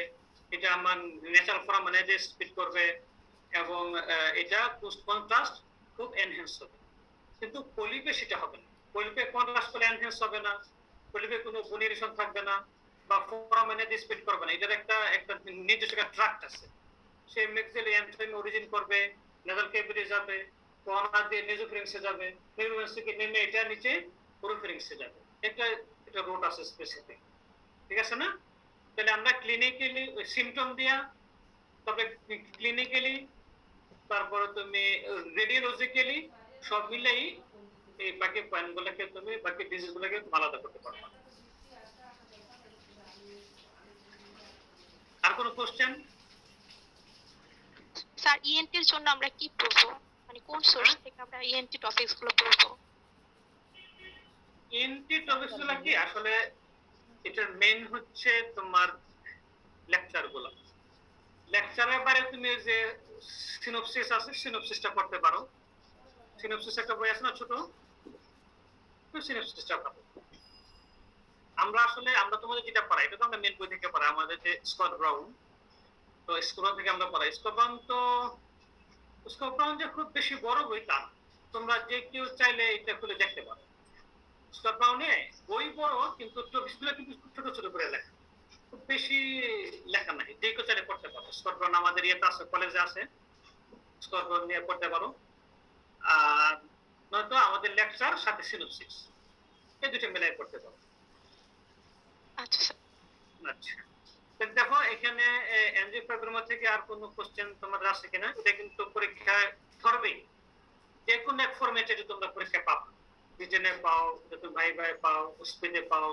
S1: এটা আমার ন্যাচারাল ফোরামেন এজে স্প্রেড করবে, এবং এটা পোস্ট কন্ট্রাস্ট খুব এনহ্যান্স হবে। কিন্তু পলিপে সেটা হবে না, পলিপে কন্ট্রাস্ট করলে এনহ্যান্স হবে না, পলিপে কোনো বোনিরেশন থাকবে না বা ফোরামেন এজে স্প্রেড করবে না। এটার একটা নির্দিষ্ট একটা ট্রাক্ট আছে, সে মেক্সিলারি এন্ট্রাইমে অরিজিন করবে, নেজাল ক্যাভিটি যাবে, কোনা দিয়ে নেজোফেরিংসে যাবে, নেজোফেরিংস থেকে নেমে এটা নিচে ওরোফেরিংসে যাবে। এটা রুট আছে স্পেসিফিক। ঠিক আছে না? তাহলে আমরা ক্লিনিক্যালি সিম্পটম দিয়া, তবে ক্লিনিক্যালি, তারপরে তুমি রেডিওলজিক্যালি সব মিলেই এই বাকি পয়েন্টগুলোকে তুমি, বাকি ডিজিজগুলোকে তুমি আলাদা করতে পারবে। আর কোনো কোশ্চেন?
S6: স্যার ইএনটি এর জন্য আমরা কি পড়বো, মানে কোন সোর্স থেকে আমরা ইএনটি টপিকস গুলো পড়বো?
S1: ইএনটি টপিকসগুলো কি আসলে এটার মেইন হচ্ছে তোমার লেকচারগুলো। লেকচারের বাইরে তুমি যে সিনোপসিস আছে, সিনোপসিসটা পড়তে পারো। সিনোপসিস একটা বই আছে না ছোট, সিনোপসিসটা পড়ো। আমরা তোমাদের যেটা পড়াই এটা তো আমরা মেন বই থেকে পড়াই, আমাদের যে স্কট ব্রাউন, তো স্কট ব্রাউন থেকে আমরা পড়াই। স্কট ব্রাউন যে খুব বেশি বড় বই তা না। তোমরা যে কেউ চাইলে এটা খুলে দেখতে পারো। স্কট ব্রাউনে বই বড় কিন্তু টপিকগুলো কিন্তু ছোট ছোট করে লেখা, খুব বেশি লেখা নাই, যে কেউ চাইলে পড়তে পারো। স্কট ব্রাউন আমাদের ইয়েতে আছে, কলেজে আছে, স্কট ব্রাউন নিয়ে পড়তে পারো। আর নয়তো আমাদের লেকচার সাথে সিনোপসিস, এই দুটো মিলাই পড়তে পারো।
S6: আচ্ছা স্যার।
S1: আচ্ছা, তো দেখো এখানে এনজি প্রোগ্রামার থেকে আর কোনো কোশ্চেন তোমাদের আছে কিনা? এটা কিন্তু পরীক্ষায় ধরবেই, যে কোনো এক ফরম্যাটে যদি তোমরা পরীক্ষা পাও, রিটেনে পাও, যত ভাই ভাই পাও, স্পিডে পাও,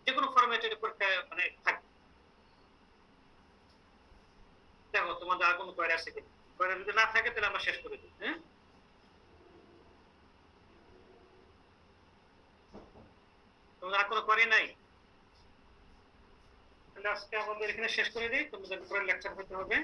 S1: যে কোনো ফরম্যাটে পরীক্ষা মানে থাকবে। দেখো তোমাদের আর কোনো কোয়েরি আছে কিনা? কোয়েরি যদি না থাকে তাহলে আমরা শেষ করে দিই। হ্যাঁ, তোমাদের আর কোনো কোয়েরি নাই? তাহলে আজকে আমাদের এখানে শেষ করে দিই, তোমাদের পরের লেকচার হতে হবে